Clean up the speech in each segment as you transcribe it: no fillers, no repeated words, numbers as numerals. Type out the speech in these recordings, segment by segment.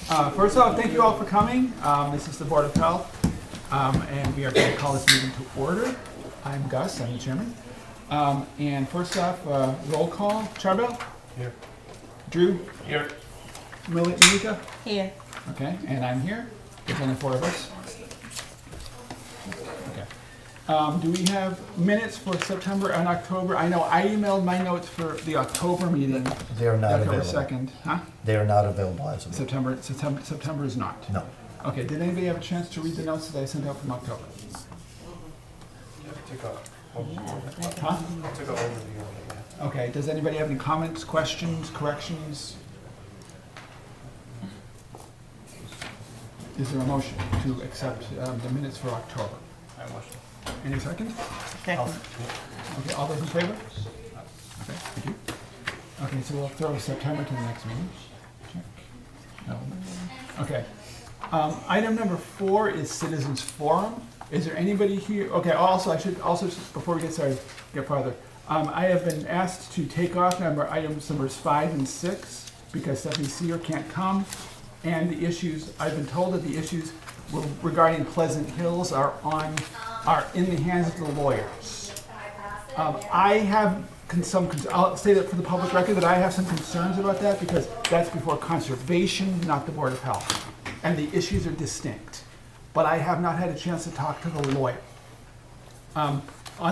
First off, thank you all for coming. This is the Board of Health, and we are going to call this meeting to order. I'm Gus, I'm the chairman. And first off, roll call. Charbel? Here. Drew? Here. Malika? Here. Okay, and I'm here. There's only four of us. Okay. Do we have minutes for September and October? I know I emailed my notes for the October meeting. They are not October available. 2nd. Huh? They are not available as of yet. September is not. No. Okay, did anybody have a chance to read the notes that I sent out from October? Took a Huh? overview of it, yeah. Okay, does anybody have any comments, questions, corrections? Is there a motion to accept the minutes for October? I watched it. Any second? Second. Okay, all those in favor? Okay, thank you. Okay, so we'll throw September to the next meeting. Check. No. Okay. Item number 4 is citizens forum. Is there anybody here? Okay, also, I should also, before we get started, get farther, I have been asked to take off items numbers 5 and 6 because Stephanie Sear can't come. And the issues, I've been told that the issues regarding Pleasant Hills are in the hands of the lawyers. I have I'll say that for the public record that I have some concerns about that because that's before conservation, not the Board of Health. And the issues are distinct. But I have not had a chance to talk to the lawyer. On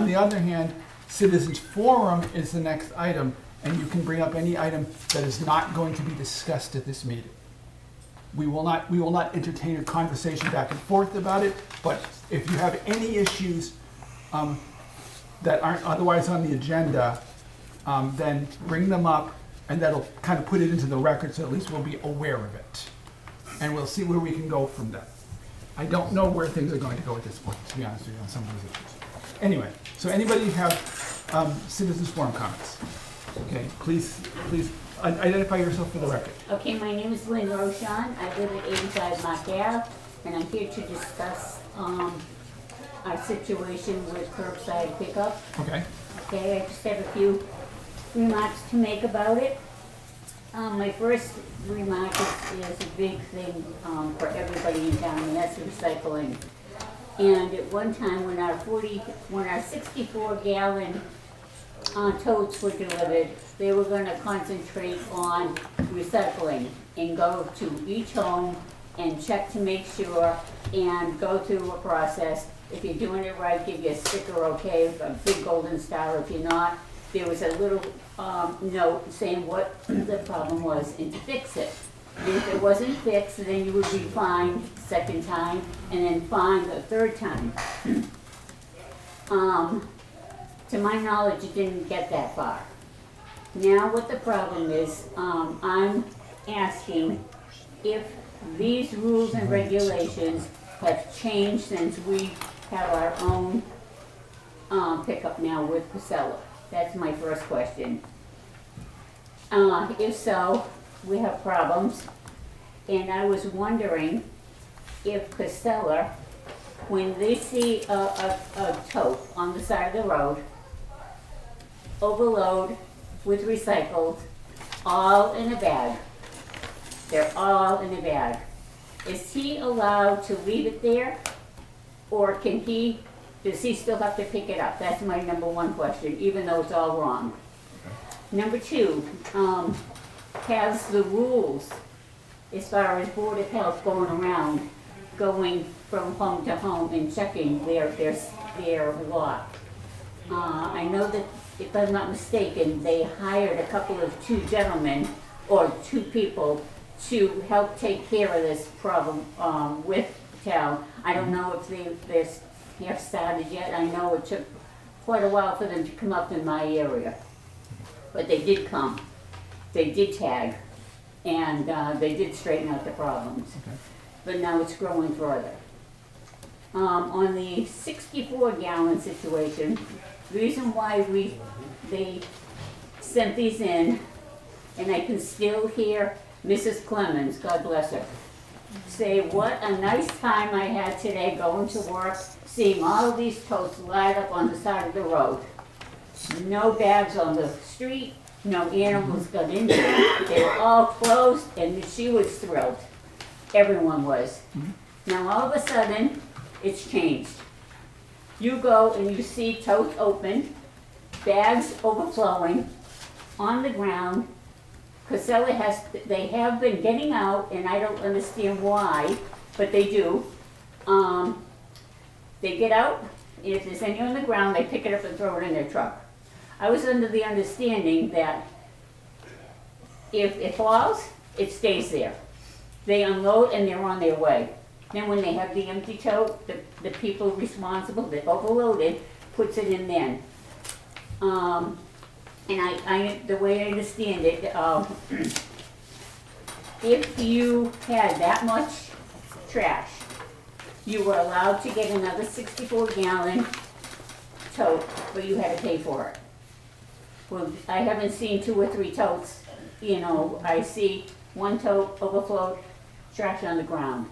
the other hand, Citizens Forum is the next item, and you can bring up any item that is not going to be discussed at this meeting. We will not entertain a conversation back and forth about it, but if you have any issues that aren't otherwise on the agenda, then bring them up, and that'll kind of put it into the record, so at least we'll be aware of it. And we'll see where we can go from there. I don't know where things are going to go at this point, to be honest with you, on some of these issues. Anyway, so anybody have Citizens Forum comments? Okay, please identify yourself for the record. Okay, my name is Lynn Roshan. I live at 85 Mark Ave, and I'm here to discuss our situation with curbside pickup. Okay. Okay, I just have a few remarks to make about it. My first remark is a big thing for everybody in town, and that's recycling. And at one time, when our 64-gallon totes were delivered, they were going to concentrate on recycling and go to each home and check to make sure and go through a process. If you're doing it right, give you a sticker, okay, a big golden star. If you're not, there was a little note saying what the problem was and to fix it. If it wasn't fixed, then you would be fined second time and then fined the third time. To my knowledge, it didn't get that far. Now what the problem is, I'm asking if these rules and regulations have changed since we have our own pickup now with Casella. That's my first question. If so, we have problems. And I was wondering if Casella, when they see a tote on the side of the road, overload with recycled, all in a bag. They're all in a bag. Is he allowed to leave it there? Or does he still have to pick it up? That's my number one question, even though it's all wrong. Number 2, has the rules as far as Board of Health going around, going from home to home and checking their lot. I know that, if I'm not mistaken, they hired a couple of 2 gentlemen or 2 people to help take care of this problem with the town. I don't know if they're half started yet. I know it took quite a while for them to come up in my area. But they did come. They did tag. And they did straighten out the problems. Okay. But now it's growing further. On the 64-gallon situation, the reason why they sent these in, and I can still hear Mrs. Clemens, God bless her, say what a nice time I had today going to work, seeing all of these totes lined up on the side of the road. No bags on the street, no animals got into it, they were all closed, and she was thrilled. everyone was. Mhm. Now all of a sudden, it's changed. You go and you see totes open, bags overflowing on the ground. Casella they have been getting out, and I don't understand why, but they do. They get out, and if there's any on the ground, they pick it up and throw it in their truck. I was under the understanding that if it falls, it stays there. They unload and they're on their way. Then when they have the empty tote, the people responsible, that overloaded, puts it in then. And the way I understand it, if you had that much trash, you were allowed to get another 64-gallon tote, but you had to pay for it. Well, I haven't seen 2 or 3 totes, you know, I see 1 tote overflowed, trash on the ground.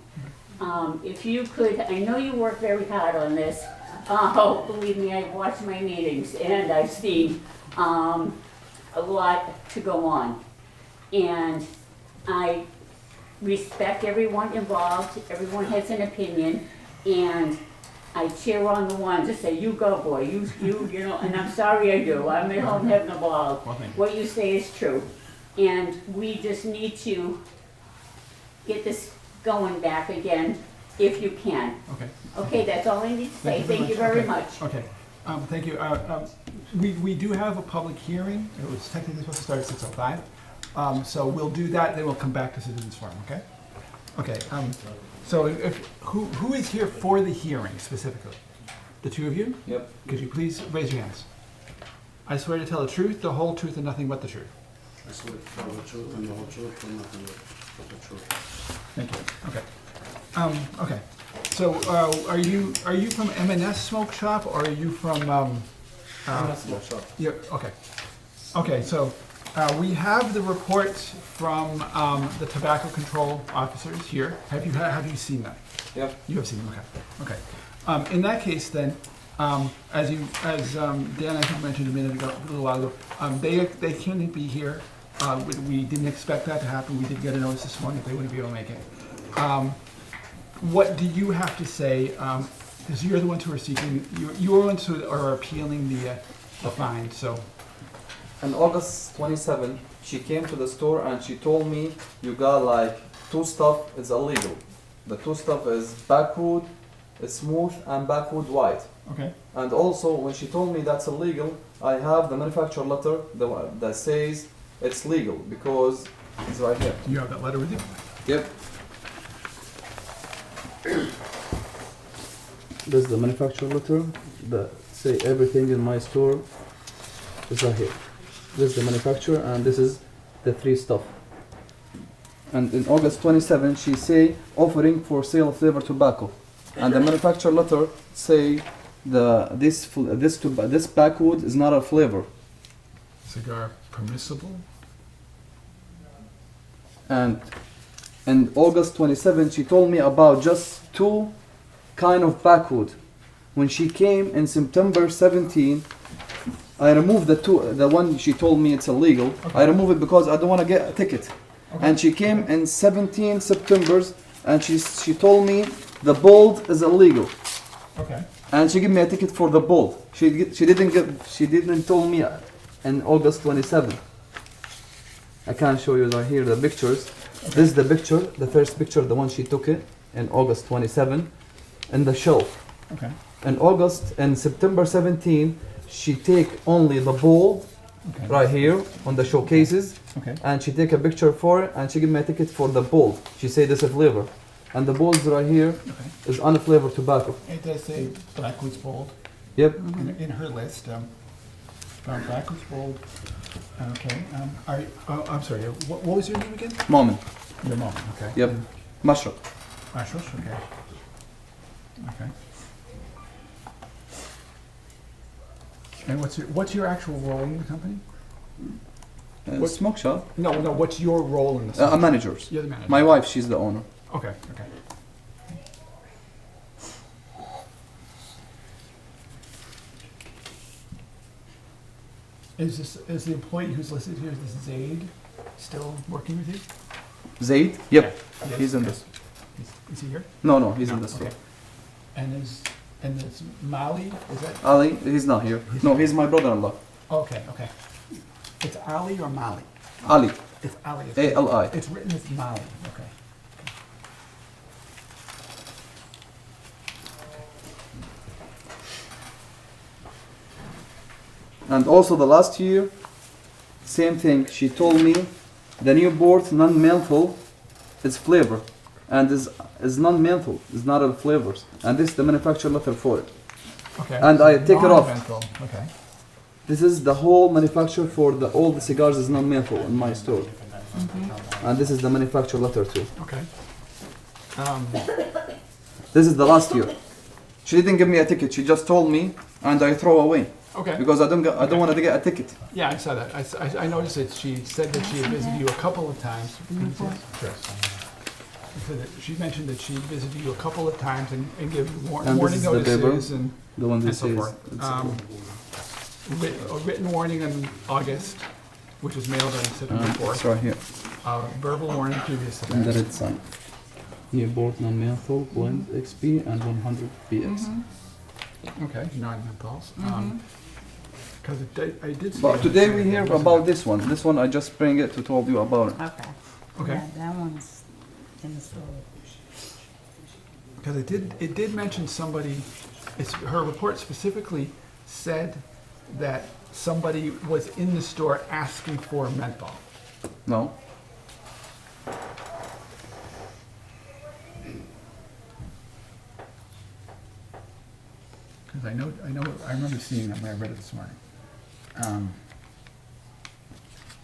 If you could, I know you work very hard on this. Oh, believe me, I've watched my meetings and I've seen a lot to go on. And I respect everyone involved, everyone has an opinion, and I cheer on the ones that say, you go boy, you know, and I'm sorry I do, I'm at home having a ball. Well, thank you. What you say is true. And we just need to get this going back again, if you can. Okay. Okay, that's all I need to say, thank you very Okay. much. Okay, thank you. We do have a public hearing. It was technically supposed to start at 6:05. So we'll do that, then we'll come back to citizens forum, okay? Okay, so who is here for the hearing specifically? The 2 of you? Yep. Could you please raise your hands? I swear to tell the truth, the whole truth, and nothing but the truth. I swear to tell the truth and the whole truth and nothing but the truth. Thank you. Okay. Okay. So, are you from M&S Smoke Shop, or are you from? Yeah. Okay. Okay. So, we have the reports from the tobacco control officers here. Have you seen that? Yep. You have seen them. Okay. Okay. In that case, then, as Dan I think mentioned a little while ago, they couldn't be here. We didn't expect that to happen. We did get a notice this morning that they wouldn't be able to make it. What do you have to say? Because you're the ones who are seeking, you're the ones who are appealing the fine. So, On August 27, she came to the store and she told me you got like 2 stuff is illegal. The 2 stuff is backwood smooth and backwood white. okay. And also when she told me that's illegal, I have the manufacturer letter that says it's legal because it's right here. You have that letter with you? Yep. This is the manufacturer letter that say everything in my store is right here. This is the manufacturer and this is the 3 stuff. And in August 27 she say offering for sale of flavor tobacco. And the manufacturer letter say this backwood is not a flavor. Cigar permissible? And in August 27 she told me about just 2 kind of backwood. When she came in September 17, I removed the one she told me it's illegal. Okay. I removed it because I don't want to get a ticket. Okay. And she came in 17 September and she told me the bold is illegal. Okay. And she gave me a ticket for the bold. She didn't tell me in August 27. I can show you right here the pictures. Okay. This is the picture, the first picture, the one she took it in August 27, in the shelf. Okay. In September 17, she take only the bowl Okay. right here on the showcases, Okay. and she take a picture for it, and she give me a ticket for the bowl. She say this is flavor, and the bowls right here Okay. is unflavored tobacco. It does say Blackwoods Bold Yep. in her list. Blackwoods Bold. Okay. I'm sorry. What was your name again? Moment. Your mom. Okay. Yep. Mushroom. Ashos. Okay. Okay. And what's your actual role in the company? What- Smoke shop. No. What's your role in the? Managers. You're the manager. My wife, she's the owner. Okay. Okay. Is the employee who's listed here, this Zaid, still working with you? Zaid. Yep. Yes. He's in this. Is he here? No, he's in No, the store. okay. And is Mali, is that? Ali, he's not here. No, he's my brother-in-law. Okay. It's Ali or Mali? Ali, It's Ali. A-L-I. It's written as Mali, okay. And also the last year, same thing. She told me the new board non-menthol is flavor, and is non-menthol. It's not all flavors, and this is the manufacturer letter for it. Okay. And I take it off. Non-menthol, okay. This is the whole manufacturer for all the cigars is non-menthol in my store, and this is the manufacturer letter too. Okay. This is the last year. She didn't give me a ticket. She just told me, and I throw away Okay. because I don't want to get a ticket. Yeah, I saw that. I noticed that she said that she had visited you a couple of times. Sure. She mentioned that she visited you a couple of times and gave you And this warning is the paper. notices and The one that so says forth. A written warning in August, which was mailed on September it's 4th. right here. Verbal warning previous to And the that. red sign. Here, board non-menthol, blend XP, and 100 PS. Okay, non-menthols. Because I did see. But it. today we hear about this one. This one I just bring it to told you about it. Okay. Okay. Yeah, that one's in the store. Because it did mention somebody, her report specifically said that somebody was in the store asking for menthol. No. Because I remember seeing them when I read it this morning.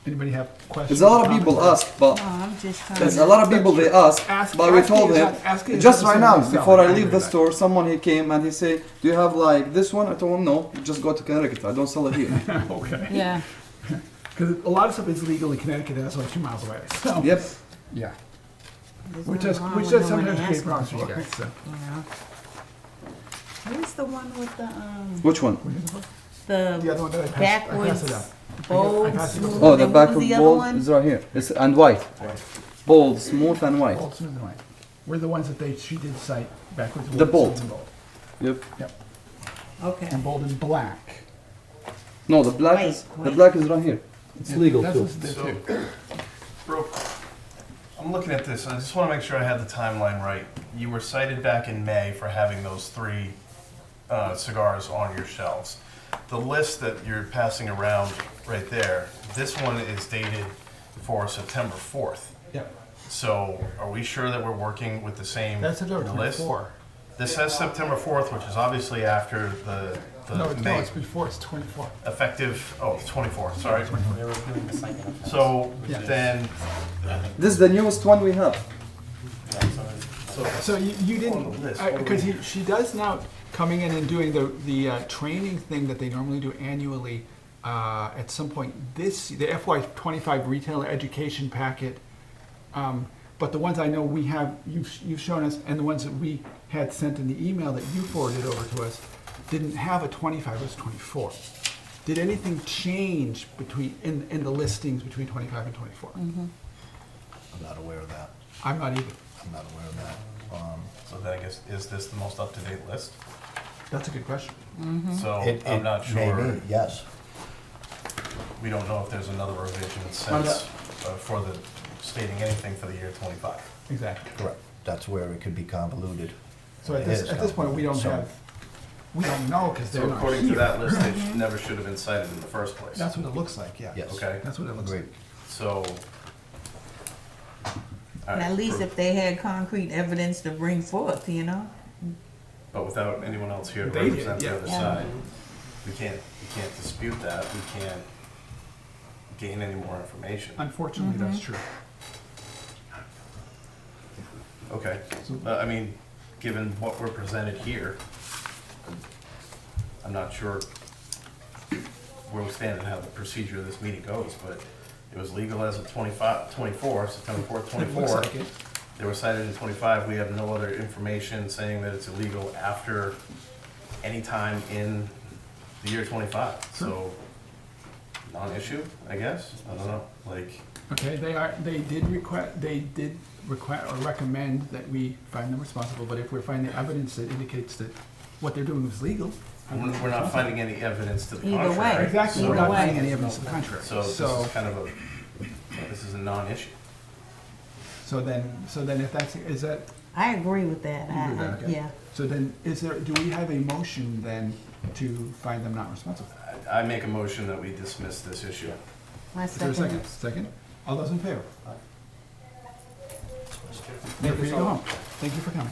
Anybody have questions? There's a lot of comments? people ask, but No, I'm just trying there's to. a lot of people they ask, but we told him just right now before I leave the store. Someone he came and he said, "Do you have like this one?" I told him, "No, just go to Connecticut. I don't sell it here." Okay. Yeah, Because a lot of stuff is legal in Connecticut and that's only 2 miles away. So, Yep. yeah. there's Which nothing does, wrong which with does no one sometimes create asking problems for you for guys, it, so. you know. Where's the one with Which one? The the other one that I passed backwards it up. bold, passed it up. smooth? Oh, the and back what of was the other bold one? is right here. It's and white. Bold, smooth, and white. Bold, smooth, and white. We're the ones that she did cite backwards. The bold. smooth, and bold. Yep. Yep. Okay. And bold and black. No, the black White, is the white. black is right here. It's Yeah, legal that's too. what's there So, too. bro, I'm looking at this, and I just want to make sure I had the timeline right. You were cited back in May for having those 3 cigars on your shelves. The list that you're passing around right there, this one is dated for September 4th. Yep. So are we sure that we're working with the same That's September list? 24. This says September 4th, which is obviously after the No, May it's before, it's 24. effective, 24th, sorry. They were doing the second offense. So Yeah. then, This is the newest one we have. So you On didn't, the list, because she does now coming in and doing the training thing that they normally do annually at some point the FY25 retailer education packet. But the ones I know we have, you've shown us, and the ones that we had sent in the email that you forwarded over to us, didn't have a 25, it was 24. Did anything change in the listings between 25 and 24? I'm not aware of that. I'm not either. I'm not aware of that. so then I guess, is this the most up-to-date list? That's a good question. So It- I'm it not may sure, be, yes. we don't know if there's another revision since, for the, stating anything for the year 25. Exactly. Correct. That's where it could be convoluted. So at It this, is at this point, we don't convoluted. we don't know because they're So not according to here. that list, they never should have been cited in the first place. That's what it looks like, yeah. Yes. Okay, That's what it looks like. Agreed. so. And at least if they had concrete evidence to bring forth, you know? But without anyone else here to They did, represent the yeah. other Yeah. side, we can't dispute that, we can't gain any more information. Unfortunately, that's true. Okay, I mean, given what we're presented here, I'm not sure where we stand and how the procedure of this meeting goes, but it was legal as of 24, September 4th, It 24. looks like it. They were cited in 25. We have no other information saying that it's illegal after any time in the year 25. So, non-issue, I guess? I don't know. Like, Okay, they did request or recommend that we find them responsible, but if we're finding evidence that indicates that what they're doing is legal. We're not finding any evidence to the Either way. contrary. Exactly, we're Either not way. finding any evidence to the contrary. So this is kind of this is a non-issue. So then if that's, is that, I agree with that. You agree with that, okay. Yeah. so then do we have a motion then to find them not responsible? I make a motion that we dismiss this issue. My Is there a second. second? Second? All those in favor? You're free to go home. Thank you for coming.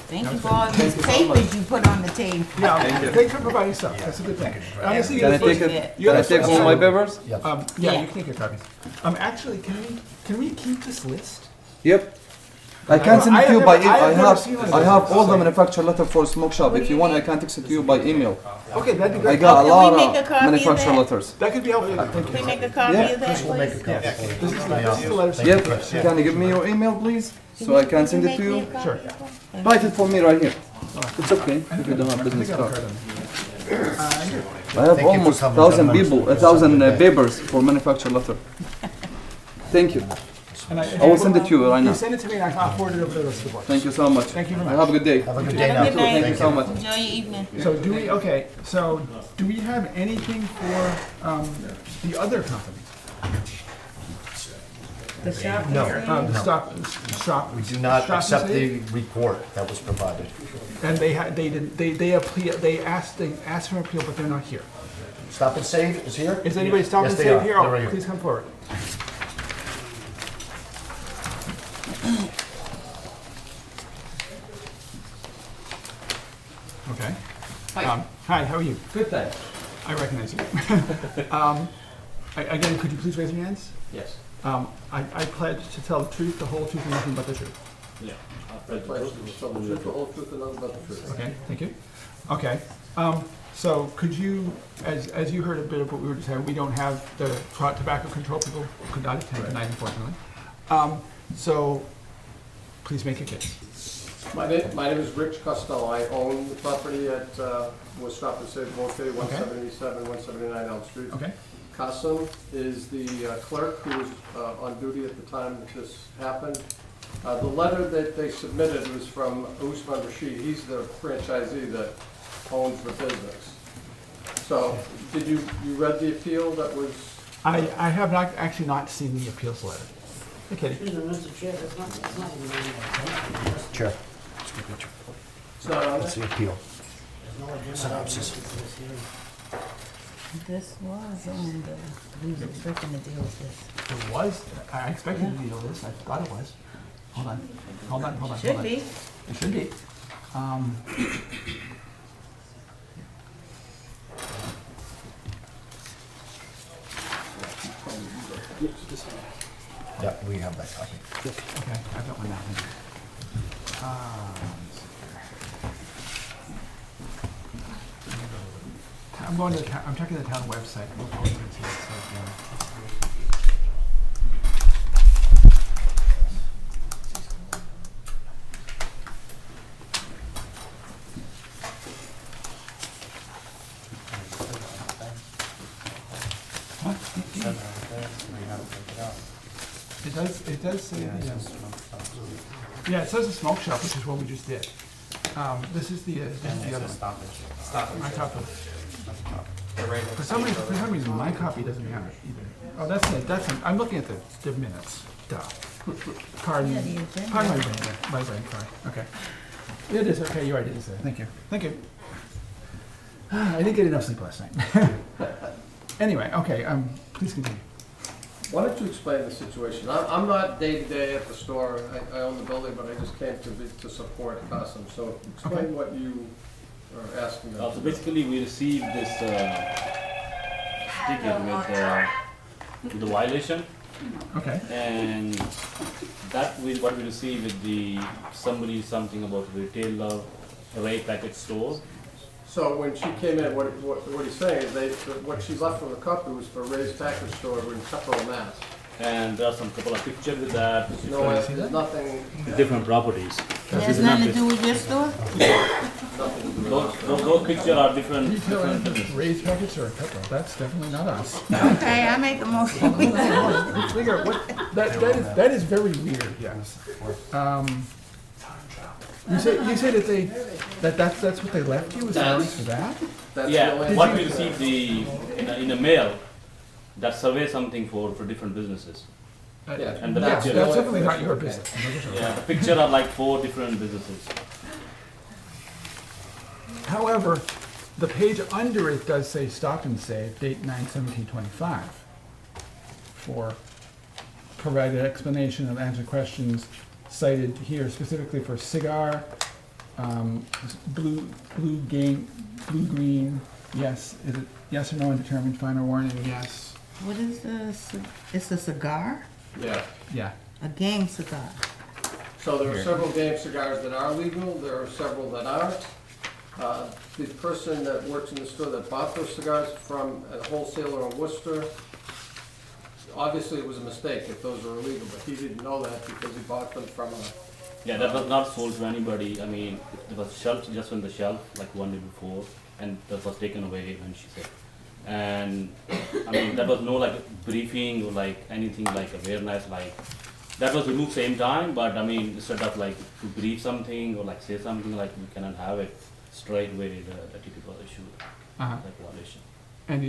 Thank you for all these papers you put on the table. Yeah, thanks for providing stuff. That's a good thing. Honestly, Can I you're take supposed- it? you're Can I the take first all my one. papers? Yeah, Yeah. you can take your copies. Actually, can we keep this list? Yep. I can send it to you by email. I have never seen one of I those. have all the manufacturer letter for smoke shop. If you want, I can text it to you by email. Okay, that'd be I great. got a Can we lot make a of copy of manufacturer that? letters. That could be helpful. Thank Can we you. make a copy Yeah. of that, We'll make a please? copy. This is the letter. Yep. Can you give me your email, please? So I can send it to you. Sure. Write it for me right here. It's okay I if you don't have I business think I have a card. card on me. I do. I have Thank you for almost coming, 1,000 gentlemen. people, 1,000 papers for manufacturer letter. Thank you. And I will send it to you right You now. send it to me and I'll forward it over to the rest of the board. Thank you so much. Thank you very Have much. a good day. Have a good day Have now. a good night. Thank you so much. Enjoy your evening. So do we have anything for the other companies? The shop. No. The shop. We do not Shop accept and the Save? report that was provided. And they asked for an appeal, but they're not here. Stop and Save is here? Is anybody stopping Yes, to they save are. here? They're Oh, right here. please come forward. Okay. Hi, how are you? Good, thanks. I recognize you. Again, could you please raise your hands? Yes. I pledge to tell the truth, the whole truth, and nothing but the truth. Yeah. Okay, thank you. Okay, so could you, as you heard a bit of what we were just saying, we don't have the tobacco control people could not attend tonight, unfortunately. So please make a case. My name is Rich Costello. I own the property at was Stop and Save located 177, 179 Elm Street. Okay, Kasim is the clerk who was on duty at the time that this happened. The letter that they submitted was from Usman Rashid. He's the franchisee that owns the business. So, did you read the appeal that was? I have not, actually not seen the appeals letter. Okay, Chair. It's not on That's it? the appeal. Synopsis. This was on the, we were expecting to deal with this. it was, I expected to deal with this, I thought it was. Hold on. Should be. It should be. Yeah, we have that copy. Okay, I've got one now. I'm going to, I'm checking the town website. We'll post it and see what it says, yeah. What? It does say, yeah, it says a smoke shop, which is what we just did. This is the other one. Stoppage. My copy. The right For some reason, my copy doesn't have it either. Oh, that's it, I'm looking at the minutes, duh. Pardon, Yeah, the agenda. pardon my brain, sorry, okay. It is, okay, you're right, it is there, thank you, thank you. I didn't get enough sleep last night. Anyway, okay, please continue. Why don't you explain the situation? I'm not day-to-day at the store. I own the building, but I just came to support Kasim. So explain Okay. what you are asking them So to do. basically, we received this ticket with the violation, Okay, and that we what we received with something about retailer, rate packet store. So when she came in, what he's saying is what she left from the company was for Ray's Package Store in Pepperell, Mass. And there are some couple of pictures with that, No, there's nothing. different properties. It has nothing to do with your store? nothing to do with Those pictures are different. Retail different entities, businesses. raised packets or petrol, that's definitely not us. Okay, I make a motion. Let's figure out what, that is very weird, yes. You say that that's what they left you, was allowance for that? That's the Yeah, only what thing. we received in a mail, that survey something for different businesses. Yeah, And the That's picture- definitely not your business. Yeah, the picture are like 4 different businesses. However, the page under it does say Stop and Save, date 9/17/25, for provided explanation of answer questions cited here specifically for cigar, blue green, yes, is it yes or no undetermined, final warning, yes, What is this? It's a cigar? Yeah. yeah. A game cigar. So there are several game cigars that are legal, there are several that aren't. The person that works in the store that bought those cigars from a wholesaler in Worcester, obviously it was a mistake if those were illegal, but he didn't know that because he bought them from a, Yeah, that was not sold to anybody. I mean, it was shelved just on the shelf like one day before, and that was taken away when she said. And I mean, that was no like briefing or like anything like awareness, like that was removed same time. But I mean, instead of like to brief something or like say something like we cannot have it straight away, the ticket was issued, Uh-huh. like violation. And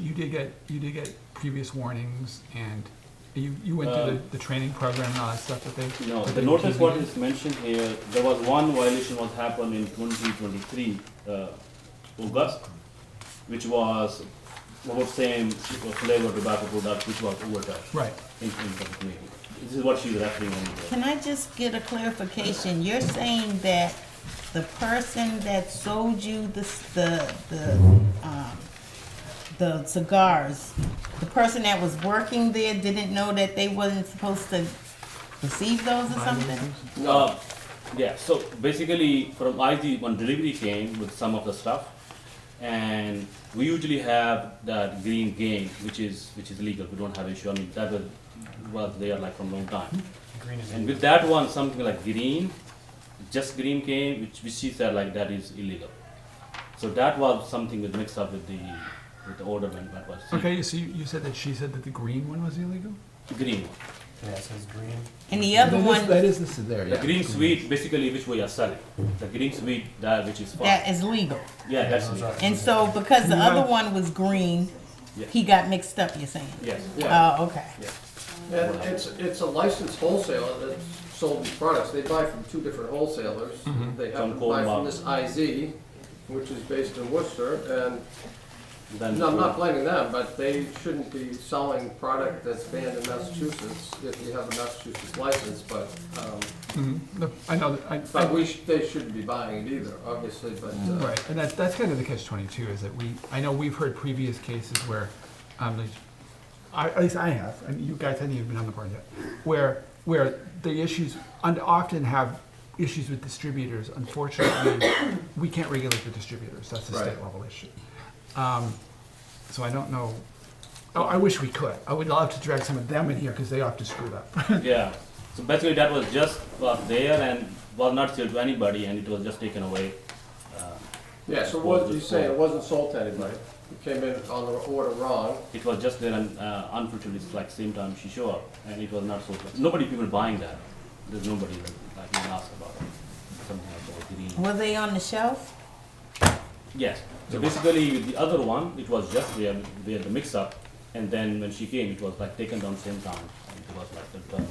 you did get previous warnings, and you went through the training program and all that stuff that they. No, that the they notice gave what you? is mentioned here, there was one violation was happened in 2023, August, which was about same flavor tobacco product, which was overturned Right. in the committee. This is what she's referring on here. Can I just get a clarification? You're saying that the person that sold you the cigars, the person that was working there didn't know that they wasn't supposed to receive those or something? Uh, yeah, so basically from ID, when delivery came with some of the stuff, and we usually have that green game, which is legal, we don't have issue, I mean, that was there like from long time. And with that one, something like green, just green came, which she said like that is illegal. So that was something that mixed up with the order when that was Okay, so you said that she said that the green one was illegal? green. Yeah, it says green. And the other one, That is listed there, The yeah. green sweet, basically which we are selling. The green sweet, that which is fine. that is legal. Yeah, that's legal. And so because the You other have- one was green, Yeah. he got mixed up, you're saying? Yes. yeah. Oh, okay. And it's a licensed wholesaler that sold these products. They buy from 2 different wholesalers. They happen to From buy Colmar. from this IZ, which is based in Worcester, and Then no, I'm not blaming them, but they shouldn't be selling product that's banned in Massachusetts if you have a Massachusetts license, but, I know, they shouldn't be buying it either, obviously, but, right, and that's kind of the catch-22, is that I know we've heard previous cases where, at least I have, and you guys haven't even been on the board yet, where the issues, often have issues with distributors. Unfortunately, we can't regulate the distributors, that's a Right. state level issue. So I don't know, I wish we could. I would love to drag some of them in here, because they often screwed up. Yeah. So basically that was there and was not sold to anybody and it was just taken away. yeah, so what, you say it wasn't sold to anybody? It came in on the order wrong. It was just there and unfiltered, it's like same time she showed up and it was not sold. Nobody people buying that. There's nobody like even asked about it. Something like that green. Were they on the shelf? Yes. So basically with the other one, it was just there, the mix up and then when she came, it was like taken down same time. And it was like the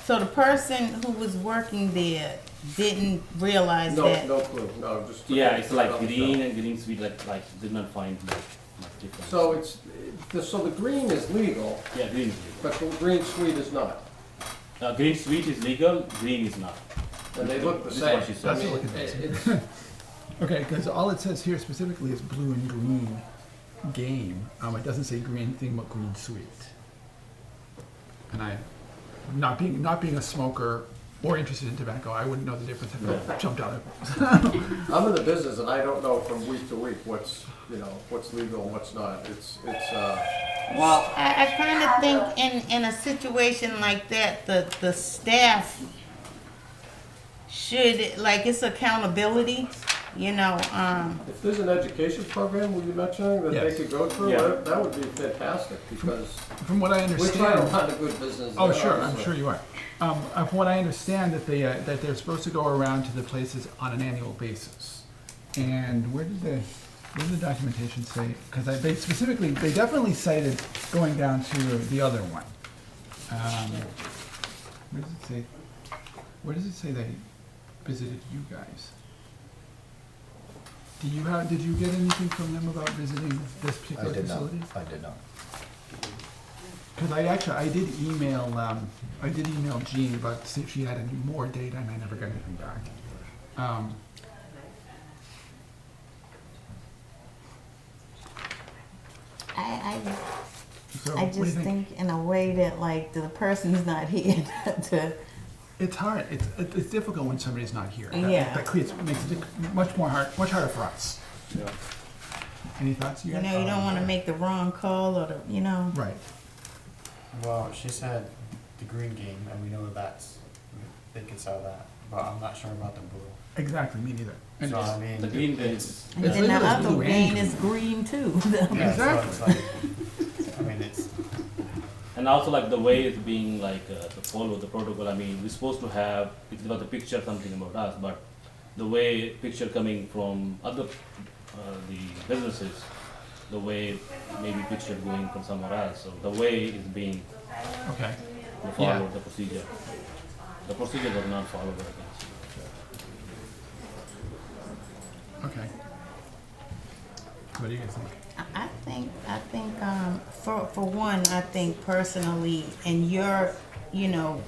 So the person who was working there didn't realize No, that? no clue, no, just. yeah, it's like on the green shelf. and green sweet, like did not find much difference. So so the green is legal, Yeah, green is legal. but the green sweet is not, Green sweet is legal, green is not. and they look the This is same. what she said. I mean, it's, Okay, because all it says here specifically is blue and green game. It doesn't say green thing but green sweet. And not being a smoker or interested in tobacco, I wouldn't know the difference if it jumped out at me. I'm in the business and I don't know from week to week what's legal and what's not. Well, I kind of think in a situation like that, the staff should, like, it's accountability. you know, If there's an education program, were you mentioning, that they Yes. could go through, Yeah. that would be fantastic, because From what I we're trying to understand, run a good business. oh there, sure, I'm obviously. sure you are. From what I understand, that they're supposed to go around to the places on an annual basis. And where did the documentation say? Because they specifically, they definitely cited going down to the other one. Where does it say? Where does it say they visited you guys? Did you get anything from them about visiting this I particular did not, facility? I did not. Because I did email Jean about to see if she had any more data, and I never got anything back. So, I what do you just think in a way that like the person's not here to, It's hard. It's difficult when somebody's not here. Yeah. That makes it much harder for us. Yeah. Any thoughts, you you guys? know, you don't want to make the wrong call or the, you know. Right. Well, she said the green game, and we know that's, they could sell that, but I'm not sure about the blue. Exactly. Me neither. And So, I mean, The green game. it's, And It's then the labeled as other blue and vein green. is green too. yeah, so Exactly. it's like, I mean, it's, And also like the way it's being like to follow the protocol. I mean, we're supposed to have it's about the picture something about us, but the way picture coming from other the businesses, the way maybe picture going from somewhere else. So the way is being Okay. followed the procedure. The procedure was not followed, I guess. Okay. What do you guys think? I think, for one, I think personally, and you're, you know,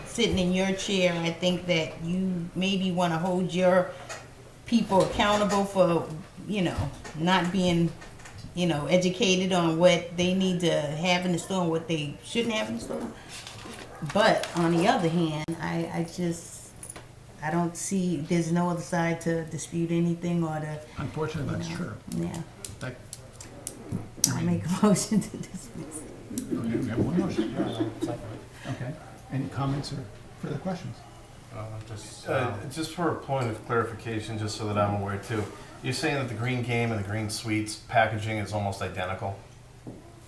sitting in your chair, I think that you maybe want to hold your people accountable for, you know, not being, you know, educated on what they need to have in the store and what they shouldn't have in the store. But on the other hand, I don't see, there's no other side to dispute anything or to, Unfortunately, that's you know, true. yeah. That, I make a motion to dismiss. okay, we have one motion. it's like, Okay. Any comments or further questions? just, Just for a point of clarification, just so that I'm aware too, you're saying that the green game and the green sweets packaging is almost identical?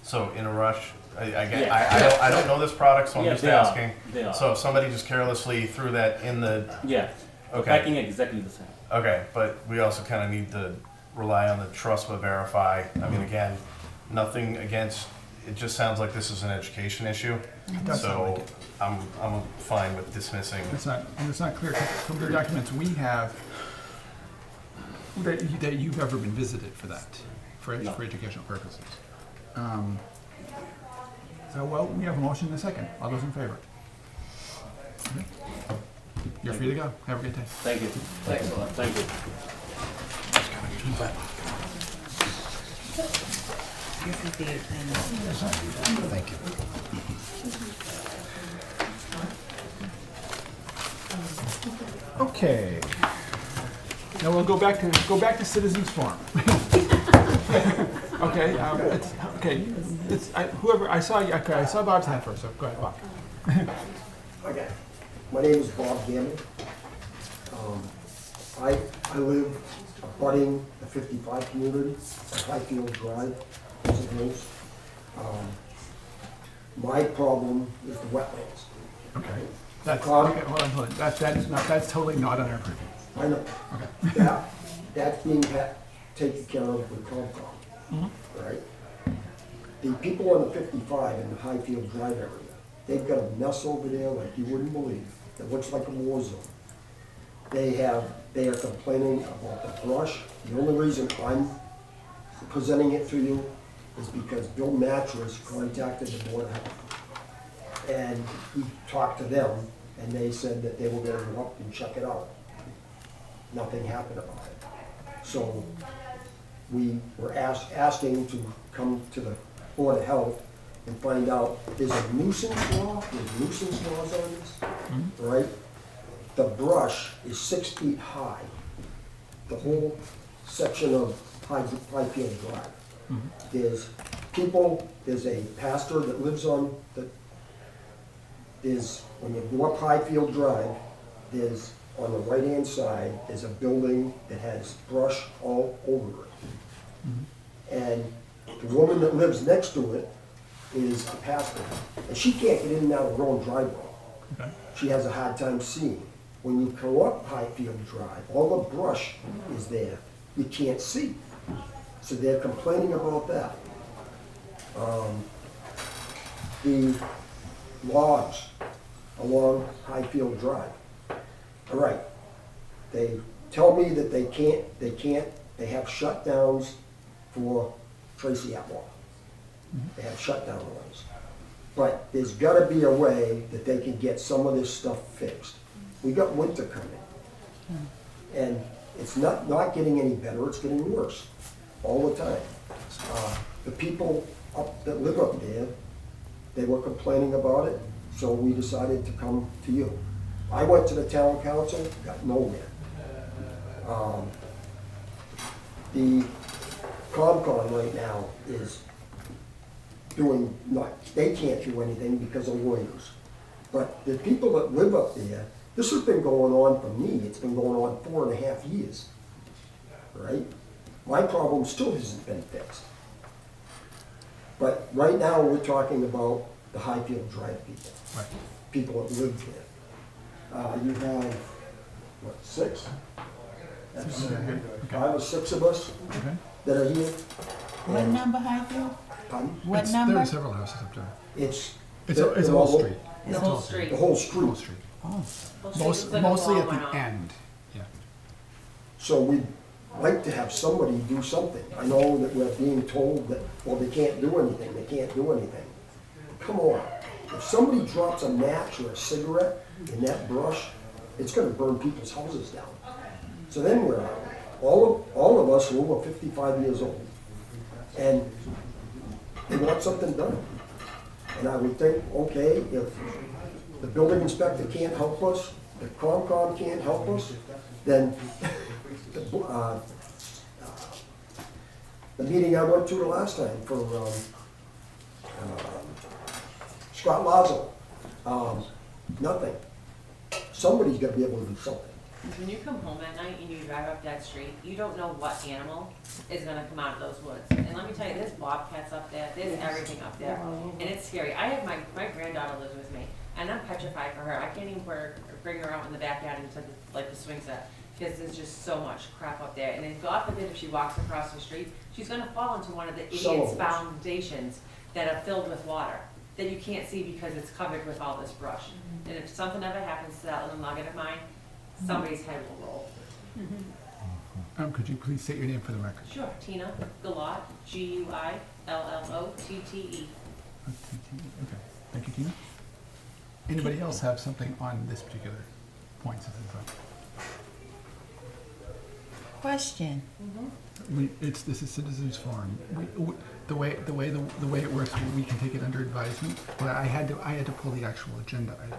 So in a rush, I don't know this product, so I'm Yeah, just they are. asking. They are. So if somebody just carelessly threw that in the, Yeah. The Okay. packing is exactly the same. okay, but we also kind of need to rely on the trust but verify. I mean, again, nothing against, it just sounds like this is an education issue. does sound like So it. I'm fine with dismissing. It's not clear from the documents we have that you've ever been visited for that, for educational purposes. So, well, we have a motion and a second. All those in favor? Okay. You're free to go. Have a good day. Thank you. Thanks a lot. Thank you. This is the thing. Thank you. Okay. Now we'll go back to citizens forum. Okay. Whoever I saw. Okay, I saw Bob's hand first. So go ahead, Bob. Okay, my name is Bob Gammon. I live abutting the 55 community, Highfield Drive, Pleasant Hills. My problem is the wetlands. Okay. That's Bob? okay. Hold on. That's totally not on our purview. I know, Okay. that's being taken care of with Comcom, right? The people on the 55 in the Highfield Drive area, they've got a mess over there like you wouldn't believe. It looks like a war zone. They are complaining about the brush. The only reason I'm presenting it to you is because Bill Mattress contacted the Board of Health. And we talked to them, and they said that they were gonna go up and check it out. Nothing happened about it. So we were asking to come to the Board of Health and find out, there's a nuisance law, there's nuisance laws on this, right? The brush is 6 feet high, the whole section of Highfield Drive. There's a pastor that lives on when you go up Highfield Drive, there's on the right-hand side is a building that has brush all over it. And the woman that lives next to it is a pastor, and she can't get in and out of her own driveway. Okay. She has a hard time seeing. When you come up Highfield Drive, all the brush is there, you can't see. So they're complaining about that. The logs along Highfield Drive. All right, they tell me that they have shutdowns for Tracy Atwell. They have shutdown orders. But there's gotta be a way that they can get some of this stuff fixed. We got winter coming. And it's not getting any better, it's getting worse all the time. The people that live up there, they were complaining about it, so we decided to come to you. I went to the town council, got nowhere. The ComCon right now is they can't do anything because of lawyers. But the people that live up there, this has been going on for me, it's been going on 4.5 years, right? My problem still hasn't been fixed. But right now, we're talking about the Highfield Drive people, Right. people that live there. You have, what, 6? That's Okay. 5 or 6 of us Okay. that are here. What And- number, Highfield? Pardon? What There number? are several houses up there. It's. It's a whole street. The whole street. The whole Whole street. street. Oh, Whole street looks like a Mostly wall at went the off. end, yeah. So we'd like to have somebody do something. I know that we're being told that, well, they can't do anything, they can't do anything. Come on, if somebody drops a match or a cigarette in that brush, it's gonna burn people's houses down. So then we're out. All of us are over 55 years old. And they want something done. And I would think, okay, if the building inspector can't help us, the ComCom can't help us, then the meeting I went to the last time for Scott Lazo, nothing. Somebody's gotta be able to do something. When you come home at night and you drive up that street, you don't know what animal is gonna come out of those woods. And let me tell you, there's bobcats up there, there's everything up there, and it's scary. I have my granddaughter lives with me, and I'm petrified for her. I can't even bring her out in the backyard into the swing set, because there's just so much crap up there. And then God forbid if she walks across the street, she's gonna fall into one of the idiot's foundations that are filled with water, that you can't see because it's covered with all this brush. And if something ever happens to that little nugget of mine, somebody's head will roll. Could you please state your name for the record? Sure, Tina Guillot, Guillotte. Okay, thank you, Tina. Anybody else have something on this particular point? question. This is citizens forum. The way it works, we can take it under advisement, but I had to pull the actual agenda item.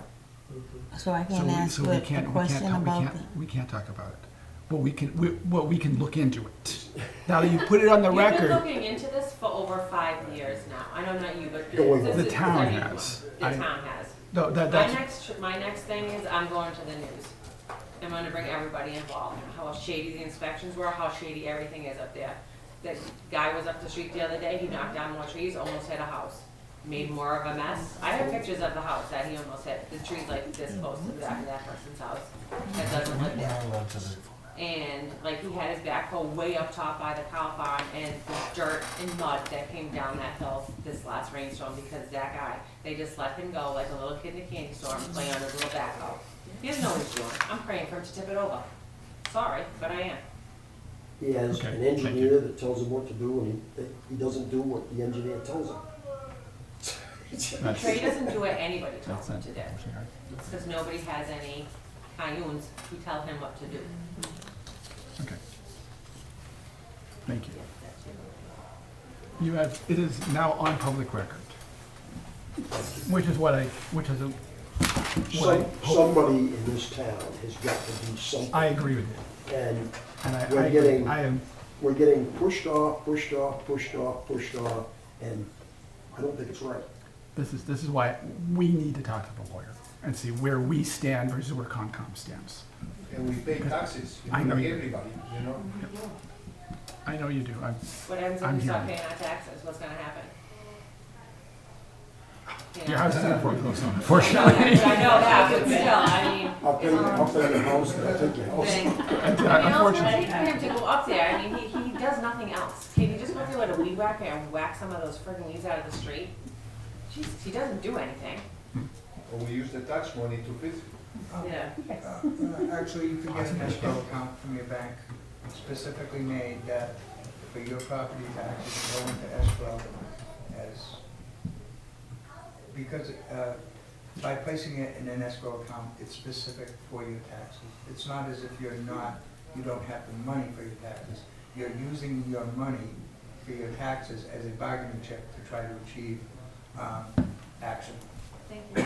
So I can ask So we a can't question about the. we can't talk about it. But we can look into it. Now that you put it on the You've record. been looking into this for over 5 years now. I know not you, but The town has. The town has. No, that's. My next thing is I'm going to the news. I'm gonna bring everybody involved, how shady the inspections were, how shady everything is up there. The guy was up the street the other day, he knocked down more trees, almost hit a house. Made more of a mess. I have pictures of the house that he almost hit. The tree's like this close to the back of that person's house that doesn't live there. And like he had his backhoe way up top by the cow farm, and the dirt and mud that came down that hill this last rainstorm because that guy, they just let him go like a little kid in a candy store and play on his little backhoe. He doesn't know what he's doing. I'm praying for him to tip it over. Sorry, but I am. He has Okay, an thank engineer you. that tells him what to do, and he doesn't do what the engineer tells him. Trey doesn't do what anybody tells him That's to do. it. Because nobody has any cayunes who tell him what to do. Okay. Thank you. It is now on public record. Which is what I hope. Somebody in this town has got to do something. I agree with you. And And we're getting, I am, we're getting pushed off, and I don't think it's right. this is why we need to talk to the lawyer and see where we stand versus where Concom stands. And we pay taxes, I know you- everybody, you know? I know you do. What happens if I'm we stop hearing paying our taxes? What's gonna happen? You Your know? house is not foreclosed on, I unfortunately. know that, but still, I mean. I'll pay the house, and I'll take your house. Thing. I mean, also, Unfortunately. for him to go up there, I mean, he does nothing else. Can he just go through with a weed whacker and whack some of those friggin' weeds out of the street? Jesus, he doesn't do anything. Or we use the tax money to fix it. Yeah. Actually, you could get an escrow account from your bank specifically made that for your property taxes go into escrow as, because by placing it in an escrow account, it's specific for your taxes. It's not as if you don't have the money for your taxes. You're using your money for your taxes as a bargaining chip to try to achieve action. Thank you.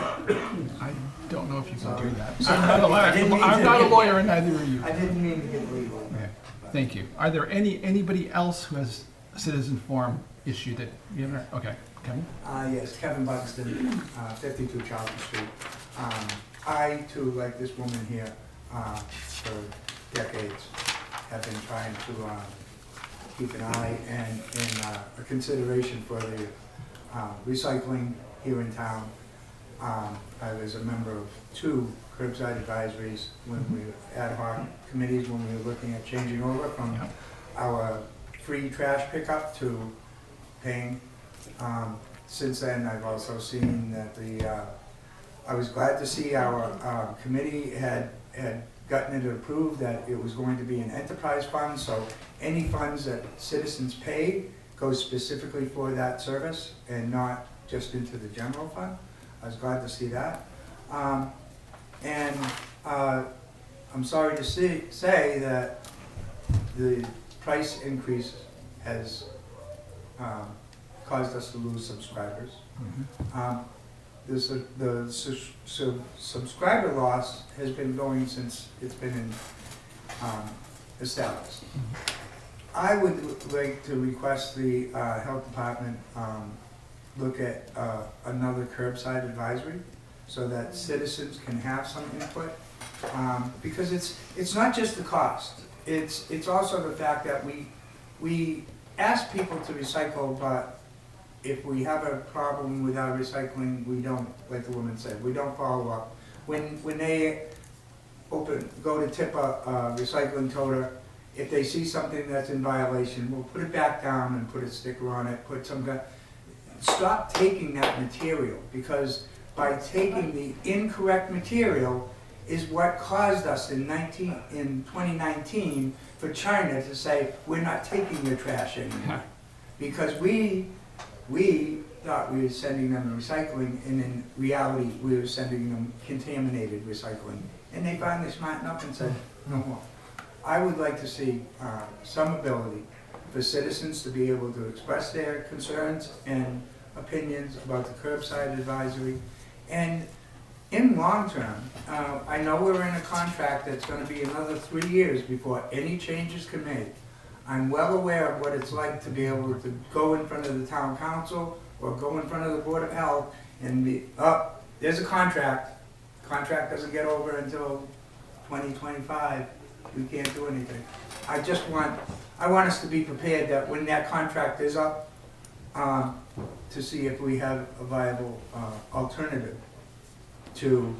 I don't know if you can do that. I'm not a lawyer and neither are you. I didn't mean to get legal. Okay, thank you. Are there anybody else who has a citizen forum issue that you haven't, okay, Kevin? Yes, Kevin Buxton, 52 Charlton Street. I too, like this woman here, for decades, have been trying to keep an eye and a consideration for the recycling here in town. I was a member of 2 curbside advisories when we were ad hoc committees when we were looking at changing over from our free trash pickup to paying. Since then, I've also seen that I was glad to see our committee had gotten it approved that it was going to be an enterprise fund, so any funds that citizens pay goes specifically for that service and not just into the general fund. I was glad to see that. And I'm sorry to say that the price increase has caused us to lose subscribers. The subscriber loss has been going since it's been established. I would like to request the health department look at another curbside advisory so that citizens can have some input. Because it's not just the cost, it's also the fact that we ask people to recycle, but if we have a problem with our recycling, we don't, like the woman said, we don't follow up. When they go to tip a recycling toter, if they see something that's in violation, we'll put it back down and put a sticker on it, put some, stop taking that material, because by taking the incorrect material is what caused us in 2019 for China to say, we're not taking your trash anymore. Because we thought we were sending them recycling, and in reality, we were sending them contaminated recycling. And they finally smartened up and said, no more. I would like to see some ability for citizens to be able to express their concerns and opinions about the curbside advisory. And in long term, I know we're in a contract that's going to be another 3 years before any changes can be made. I'm well aware of what it's like to be able to go in front of the town council or go in front of the Board of Health and be, there's a contract. Contract doesn't get over until 2025. We can't do anything. I want us to be prepared that when that contract is up, to see if we have a viable alternative to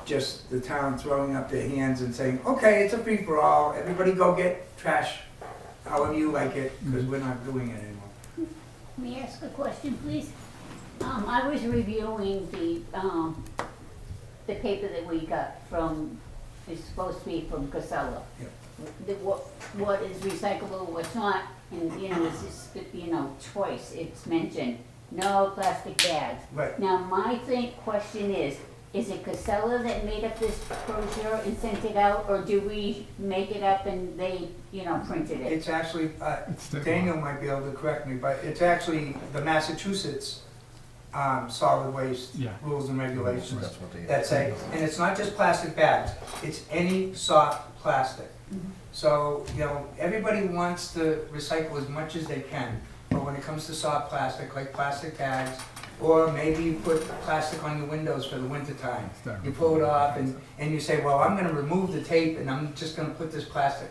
just the town throwing up their hands and saying, okay, it's a free-for-all, everybody go get trash however you like it, because we're not doing it anymore. Let me ask a question, please. I was reviewing the paper that we got from, it's supposed to be from Casella. Yep. What is recyclable, what's not, and it's just, twice it's mentioned, no plastic bags. Right. Now, my question is it Casella that made up this brochure and sent it out, or do we make it up and they, printed it? It's actually, Daniel might be able to correct me, but it's actually the Massachusetts solid waste rules and regulations That's what they that say, and it's not just plastic bags, it's any soft plastic. So, everybody wants to recycle as much as they can, but when it comes to soft plastic, like plastic bags, Or maybe you put plastic on your windows for the winter time. You pull it off and you say, well, I'm gonna remove the tape and I'm just gonna put this plastic.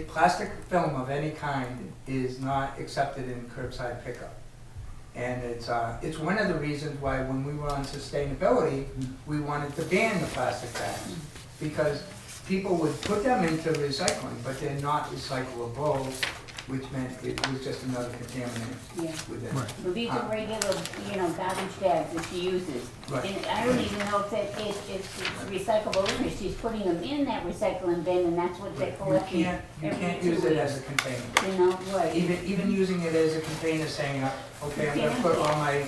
Plastic film of any kind is not accepted in curbside pickup. And it's one of the reasons why when we were on sustainability, we wanted to ban the plastic bags. Because people would put them into recycling, but they're not recyclable, which meant it was just another contaminant Yeah. within. Right. Well, these are regular, garbage bags that she uses. Right. And I don't even know if it's recyclable either. She's putting them in that recycling bin and that's what they're You collecting. can't every use 2 it as weeks. a container. You know, right. Even using it as a container, saying, okay, I'm gonna put all my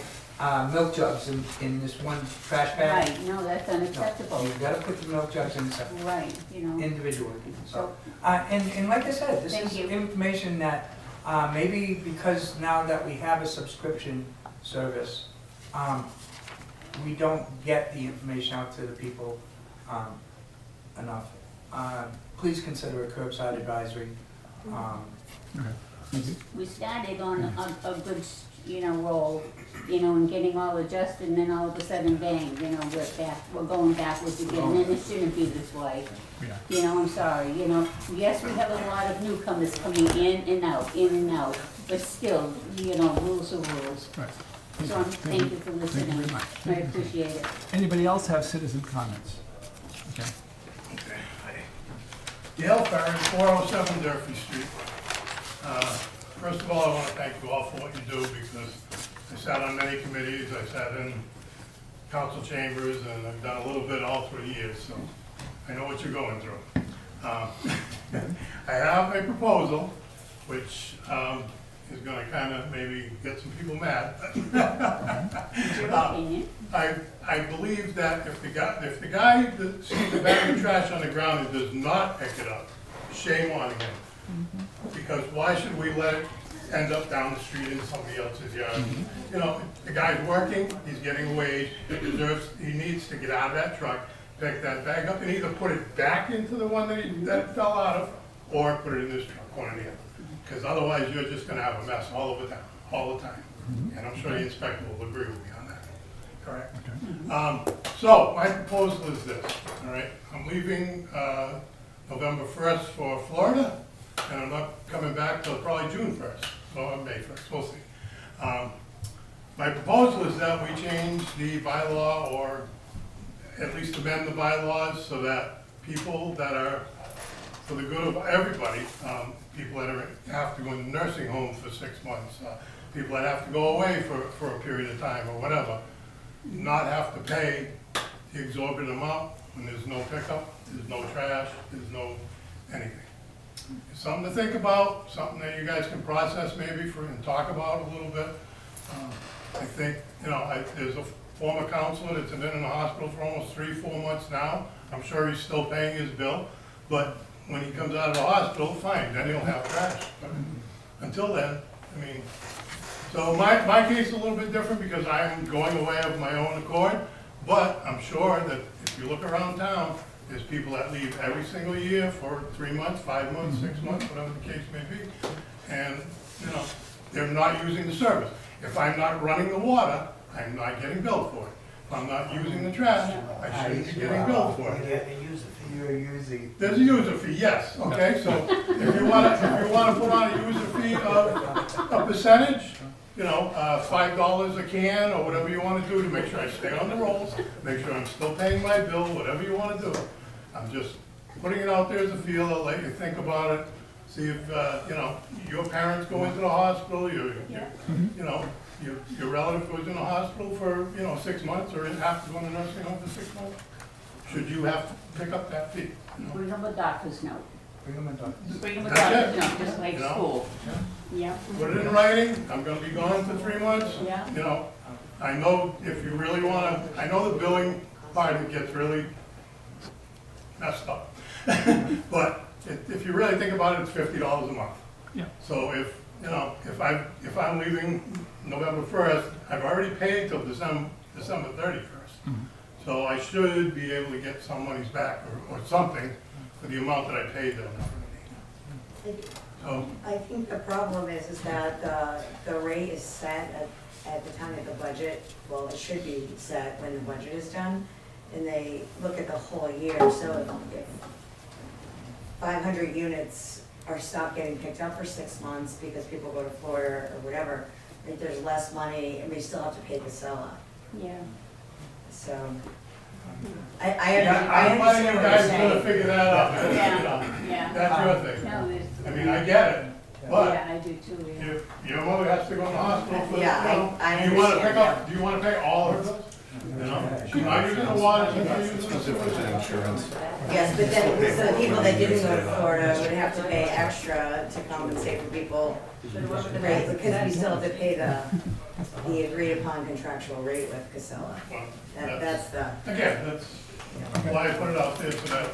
milk jugs in this one trash bag. Right, no, that's unacceptable. You've gotta put the milk jugs in separate, Right, individually. So, And like I said, this Thank is you. information that, maybe because now that we have a subscription service, we don't get the information out to the people, enough. Please consider a curbside advisory. Okay, thank you. we started on a good, roll, and getting all adjusted, and then all of a sudden, bang, we're going backwards again, and it shouldn't be this way. Yeah. I'm sorry, yes, we have a lot of newcomers coming in and out, but still, rules are rules. Right. So thank you for listening. Thank you very much. I appreciate it. Anybody else have citizen comments? Okay. Dale Farron, 407 Durfee Street. First of all, I want to thank you all for what you do, because I sat on many committees, I sat in council chambers, and I've done a little bit all through the years, so I know what you're going through. I have a proposal, which is going to kind of maybe get some people mad. Your opinion. I believe that if the guy that sees the bag of trash on the ground and does not pick it up, shame on him. Because why should we let it end up down the street in somebody else's yard? The guy's working, he's getting a wage, he needs to get out of that truck, pick that bag up, and either put it back into the one that it fell out of, or put it in this truck, one or the other. Because otherwise, you're just gonna have a mess all over town, all the time. And I'm sure the inspector will agree with me on that. Correct? Okay. So, my proposal is this, all right? I'm leaving November 1st for Florida, and I'm not coming back till probably June 1st, or May 1st, we'll see. My proposal is that we change the bylaw, or at least amend the bylaws, so that people that are, for the good of everybody, people that have to go in the nursing home for 6 months, people that have to go away for a period of time, or whatever, not have to pay the exorbitant amount when there's no pickup, there's no trash, there's no anything. It's something to think about, something that you guys can process maybe and talk about a little bit. I think, there's a former counselor that's been in the hospital for almost 3-4 months now. I'm sure he's still paying his bill, but when he comes out of the hospital, fine, then he'll have trash. But until then, so my case is a little bit different because I'm going away of my own accord, but I'm sure that if you look around town, there's people that leave every single year for 3 months, 5 months, 6 months, whatever the case may be, and, they're not using the service. If I'm not running the water, I'm not getting billed for it. If I'm not using the trash, I shouldn't be getting billed for it. You're using. There's a user fee, yes, okay, so if you wanna put on a user fee of a percentage, $5 a can, or whatever you wanna do to make sure I stay on the rolls, make sure I'm still paying my bill, whatever you wanna do. I'm just putting it out there as a feel, I'll let you think about it, see if, your parents go into the hospital, your relative goes in the hospital for, 6 months, or have to go in the nursing home for 6 months. Should you have to pick up that fee? Bring them a doctor's note. Bring them a doctor. Bring them a That's doctor's it. note, just like school. Yeah. Put it in writing, I'm gonna be gone for 3 months. Yeah. I know if you really wanna, I know the billing part, it gets really messed up. But if you really think about it, it's $50 a month. Yeah. So if I'm leaving November 1st, I've already paid till December 31st. So I should be able to get some monies back or something for the amount that I paid them. So, I think the problem is that the rate is set at at the time of the budget, well, it should be set when the budget is done, and they look at the whole year, so if 500 units are stopped getting picked up for 6 months because people go to Florida or whatever, like there's less money, and we still have to pay Casella. Yeah. So, I I'm letting understand you what you're guys saying. gonna figure that out. That's, you know, Yeah. that's your thing. No, there's. I mean, I get it, but Yeah, I do too, yeah. if your mother has to go to the hospital for, Yeah, I do you wanna understand, pick up, do you wanna pay all her bills? You know, she might use the water, she might use the insurance. Yes, but then, so the people that didn't go to Florida would have to pay extra to compensate for people, right, because we still have to pay the agreed upon contractual rate with Casella. That's the, Again, that's why I put it out there, so that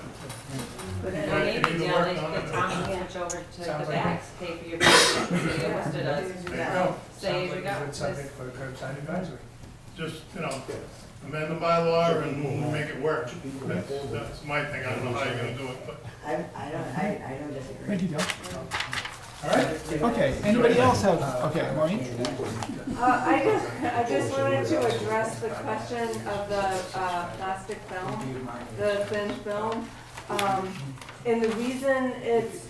But you then guys maybe, can either Dale, work they on could it. Tom or- can switch over to the bags, pay for your bags, so you listed us. There you go. Say as you go. for curbside advisory. Just, you know, amend the bylaw and make it work. That's my thing, I don't know how you're gonna do it, but. I don't disagree. Thank you, Dale. All right. Okay, anybody else have, okay, Maureen? I just wanted to address the question of the plastic film, the thin film. And the reason it's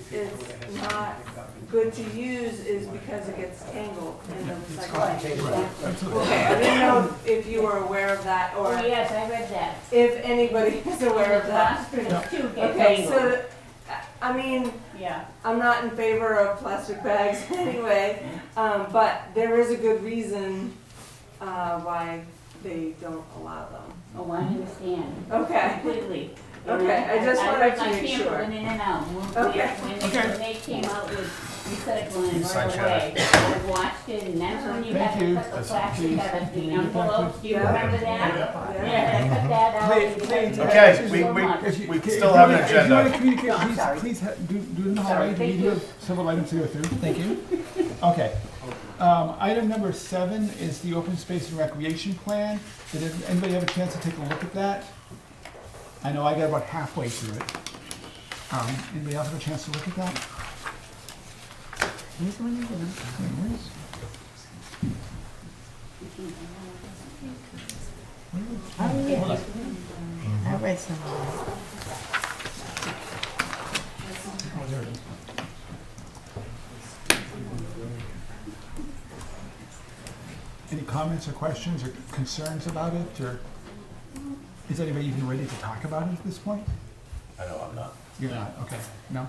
not good to use is because it gets tangled in the recycling. Okay, I didn't know if you were aware of that, or Oh, yes, I read that. if anybody is aware of that. Phosphorus too get Okay, tangled. so, I mean, Yeah. I'm not in favor of plastic bags anyway, but there is a good reason why they don't allow them. Oh, I understand. Okay. Completely. Okay, I just wanted to I make sure. went in and out. Okay. When they came out with recycling Sign right away, I watched it, and that's when you Thank had you. to cut the plastic out of the envelopes. Do you Yeah. remember that? Yeah, I cut that out. Please, Okay, Thank you we- so we- much. If you- We if still you have an wanna- If you want to agenda. communicate, No, I'm please, sorry. please do it in the Sorry, hallway. We thank do you. have several items to go through. Thank you. Okay. Item number 7 is the open space and recreation plan. Did anybody have a chance to take a look at that? I know I got about halfway through it. Anybody else have a chance to look at that? Which one is it? Where is- I read some of Oh, there it is. Any comments or questions or concerns about it, or is anybody even ready to talk about it at this point? I know I'm not. You're not, okay, no.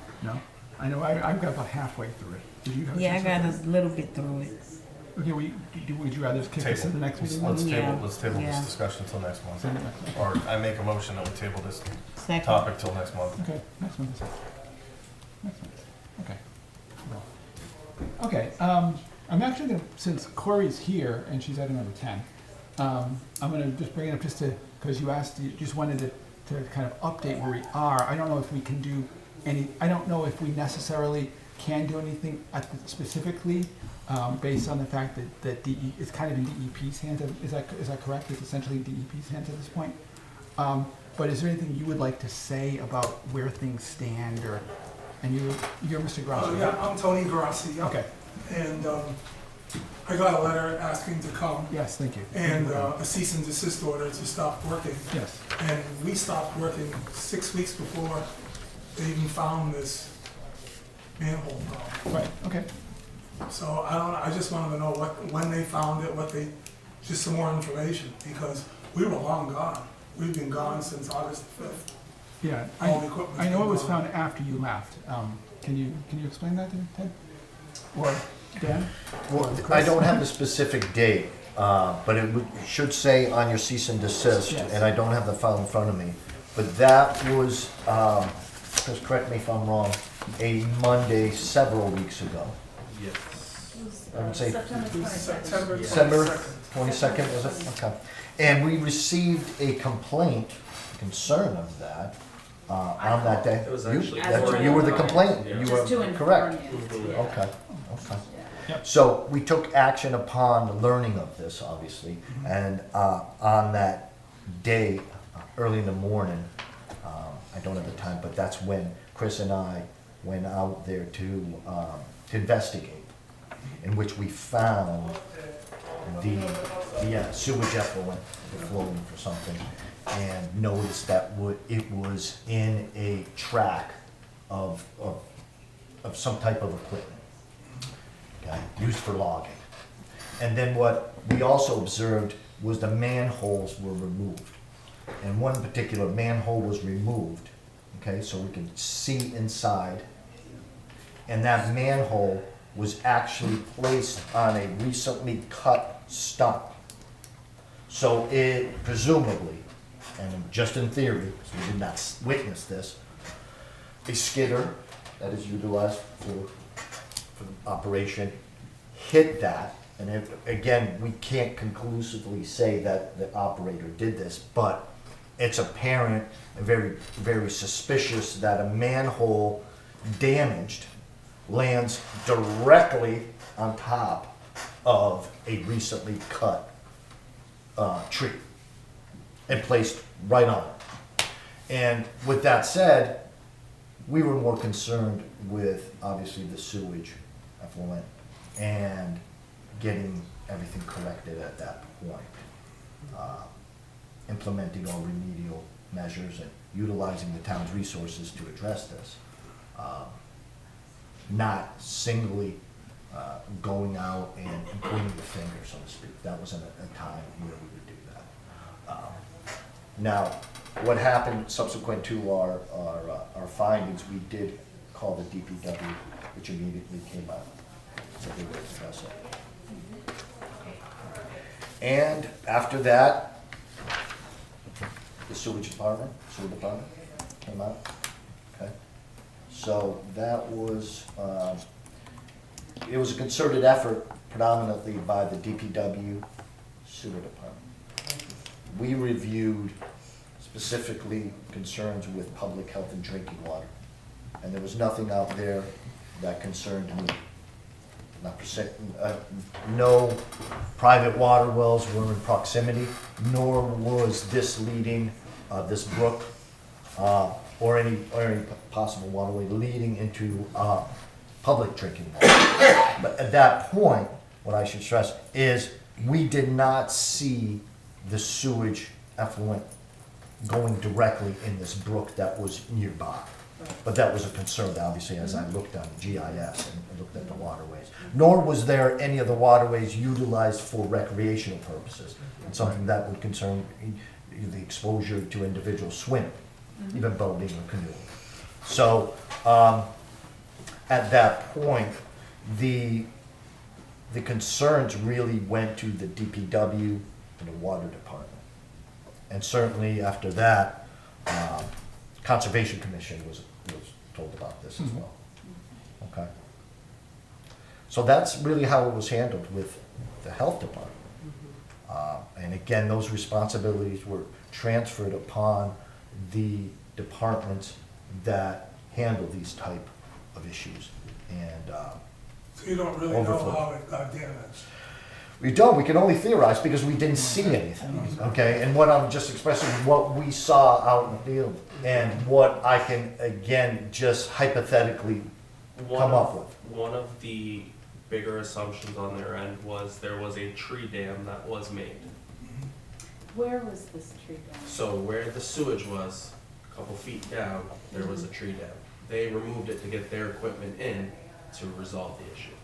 I know, I've got about halfway through it. Did you have a Yeah, I chance to got look a little bit through it. at it? Okay, would you rather kick this to the next meeting? Let's Yeah. table this Yeah. discussion until next month. Send it next- Or I make a motion that we table this Second. topic till next month. Okay, next one. Next one, okay. Okay, I'm actually gonna, since Corey's here and she's item number 10, I'm gonna just bring it up just to, because you asked, you just wanted to kind of update where we are. I don't know if we can do any, I don't know if we necessarily can do anything specifically, based on the fact that DE, it's kind of in DEP's hands, is that correct? It's essentially in DEP's hands at this point? But is there anything you would like to say about where things stand, or, and you're Mr. Grossi? Oh, yeah, I'm Tony Grossi, yeah. Okay, And I got a letter asking to come, yes, thank you. and a cease and desist order to stop working. Yes, And we stopped working 6 weeks before they even found this manhole problem. right, okay. So I just wanted to know when they found it, just some more information, because we were long gone. We've been gone since August 5th. Yeah, All the equipment's I know it was been gone. found after you left. Can you explain that to me, Ted? Or Dan? Well, I don't have the specific date, but it should say on your cease and desist, Yes. and I don't have the file in front of me. But that was, just correct me if I'm wrong, a Monday several weeks ago. I would say September December 22nd. 22nd, was it? Okay. And we received a complaint, concern of that, on that day. It was You- actually- that's- You were the complainant, you Just to were inform correct. you. Okay, okay. Yep. So we took action upon learning of this, obviously, and on that day, early in the morning, I don't have the time, but that's when Chris and I went out there to investigate, in which we found the sewage effluent flowing for something, and noticed that it was in a track of some type of equipment, okay, used for logging. And then what we also observed was the manholes were removed. And one particular manhole was removed, okay, so we could see inside. And that manhole was actually placed on a recently cut stump. So it presumably, and just in theory, because we did not witness this, a skidder that is utilized for the operation hit that. And again, we can't conclusively say that the operator did this, but it's apparent and very, very suspicious that a manhole damaged lands directly on top of a recently cut tree and placed right on it. And with that said, we were more concerned with obviously the sewage effluent and getting everything corrected at that point. Implementing all remedial measures and utilizing the town's resources to address this. Not singly going out and pointing the finger, so to speak. That wasn't a time where we would do that. Now, what happened subsequent to our findings, we did call the DPW, which immediately came out. So they would address it. And after that, the sewer department came out. Okay. So that was, it was a concerted effort predominantly by the DPW sewer department. We reviewed specifically concerns with public health and drinking water. And there was nothing out there that concerned me. No private water wells were in proximity, nor was this leading, this brook, or any possible waterway leading into public drinking water. But at that point, what I should stress is we did not see the sewage effluent going directly in this brook that was nearby. But that was a concern, obviously, as I looked on GIS and looked at the waterways. Nor was there any of the waterways utilized for recreational purposes, and something that would concern the exposure to individuals swimming, even boating or canoeing. So at that point, the concerns really went to the DPW and the water department. And certainly after that, Conservation Commission was told about this as well. Okay. So that's really how it was handled with the health department. And again, those responsibilities were transferred upon the departments that handle these type of issues. And So you don't really know how it got damaged? We don't. We can only theorize because we didn't see anything. Okay, and what I'm just expressing is what we saw out in the field and what I can again just hypothetically come up with. One of the bigger assumptions on their end was there was a tree dam that was made. Where was this tree dam? So where the sewage was, a couple feet down, there was a tree dam. They removed it to get their equipment in to resolve the issue.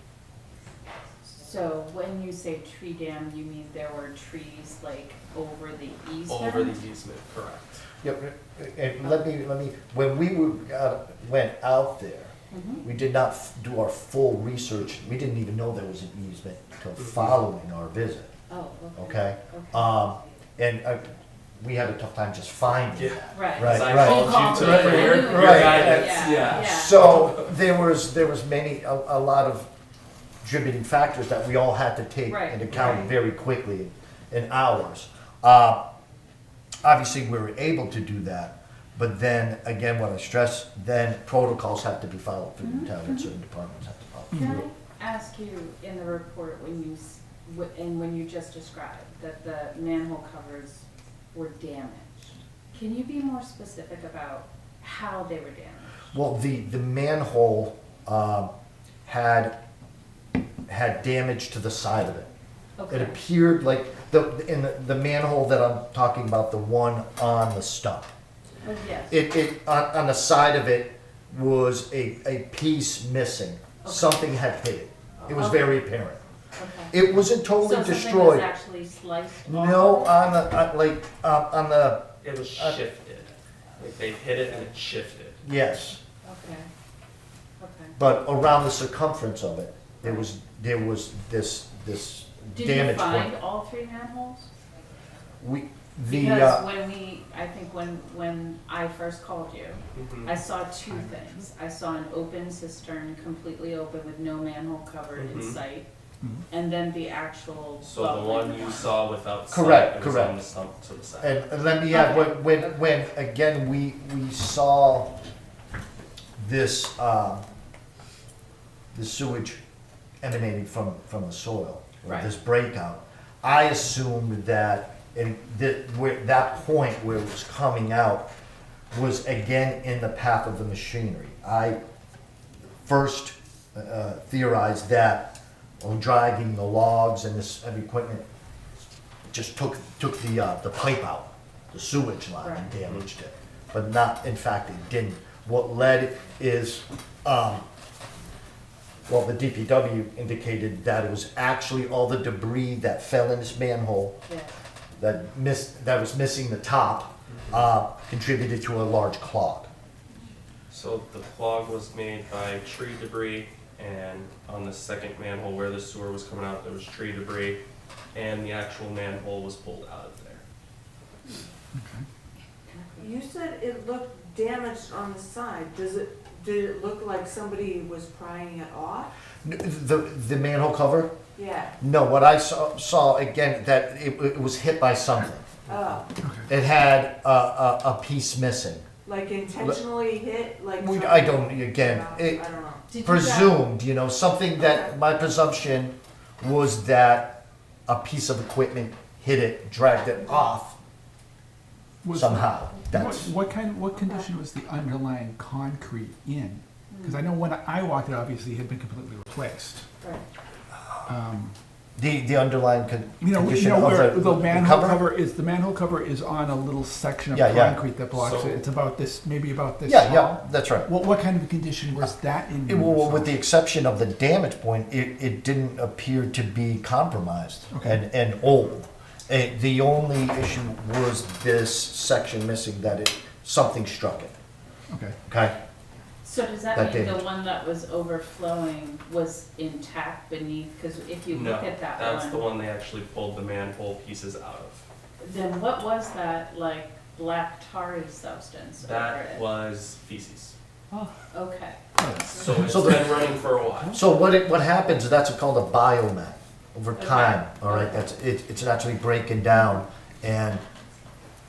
So when you say tree dam, you mean there were trees like over the easement? Over the easement, correct. Yep. And let me. When we went out there, we did not do our full research. We didn't even know there was an easement until following our visit. Oh, okay. And we had a tough time just finding it. Right. Right. I Right. called you to for your Right. guidance. Yeah. So there was a lot of contributing factors that we all had to take into account very quickly in hours. Obviously, we were able to do that, but then again, what I stress, then protocols have to be followed through the town, and certain departments have to follow. Can I ask you in the report when you just described that the manhole covers were damaged? Can you be more specific about how they were damaged? Well, the manhole had damage to the side of it. Okay. It appeared like the manhole that I'm talking about, the one on the stump. Oh, yes. It on the side of it was a piece missing. Okay. Something had hit it. It was Okay. very apparent. Okay. It wasn't totally So something destroyed. was actually sliced No, off? on the It was shifted. Like they hit it and it shifted. yes, Okay. Okay. but around the circumference of it, there was this Did you damage. find all 3 manholes? The Because I think when I first called you, Mhm. I saw 2 things. I saw an open cistern, completely open with no manhole cover in Mhm. sight, Mhm. and then the actual. So the bubbling one you one. saw without Correct, sight, it was correct. on the stump to the side. And let me add, Okay. when again, we saw this, the sewage emanating from the soil, or Right. this breakout, I assumed that that point where it was coming out was again in the path of the machinery. I first theorized that dragging the logs and this heavy equipment just took the pipe out, the sewage line, and Right. damaged it. But not, in fact, it didn't. What led is, well, the DPW indicated that it was actually all the debris that fell in this manhole Yeah. that was missing the top, contributed to a large clog. So the clog was made by tree debris, and on the second manhole where the sewer was coming out, there was tree debris, and the actual manhole was pulled out of there. You said it looked damaged on the side. Did it look like somebody was prying it off? The manhole cover? Yeah. No, what I saw again, that it was hit by something. Oh, It had a piece missing. like intentionally hit, like. I don't, again, I it don't know. Did you presumed, something that, Okay. my presumption was that a piece of equipment hit it, dragged it off Was- somehow. That's, What condition was the underlying concrete in? Because I know when I walked it, obviously it had been completely replaced. Right. the underlying condition of where the the manhole cover? cover is, the manhole cover is on a little section of Yeah, yeah. concrete that blocks So- it. It's about this, maybe about this Yeah, yeah, tall. that's right. What kind of condition was that in? Well, with the exception of the damage point, it didn't appear to be compromised Okay. and old. The only issue was this section missing, that something struck it, Okay. okay? So does that That mean did. the one that was overflowing was intact beneath? Because if you No, look at that that's one, the one they actually pulled the manhole pieces out of. then what was that like black tarry substance over That it? was feces. Oh, okay. So it's So the- been running for a while. So what happens, that's called a biomat over Okay. time, all right? Okay. It's actually breaking down, and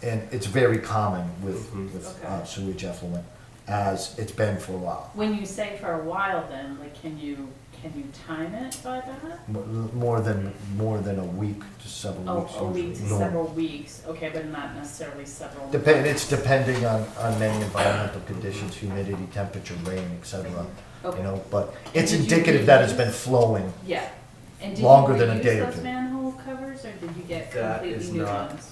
it's very common with Okay. sewage effluent, as it's been for a while. When you say for a while, then like, can you time it by that? More than a week to several Oh, weeks. a week to usually. several weeks. Okay, but not necessarily several. It's depending on many environmental conditions, humidity, temperature, rain, et cetera. Okay. But it's Did you indicative that it's reuse- been flowing. Yeah. And did Longer you than a reuse day or those two. manhole covers, or did you get That completely is new not- ones?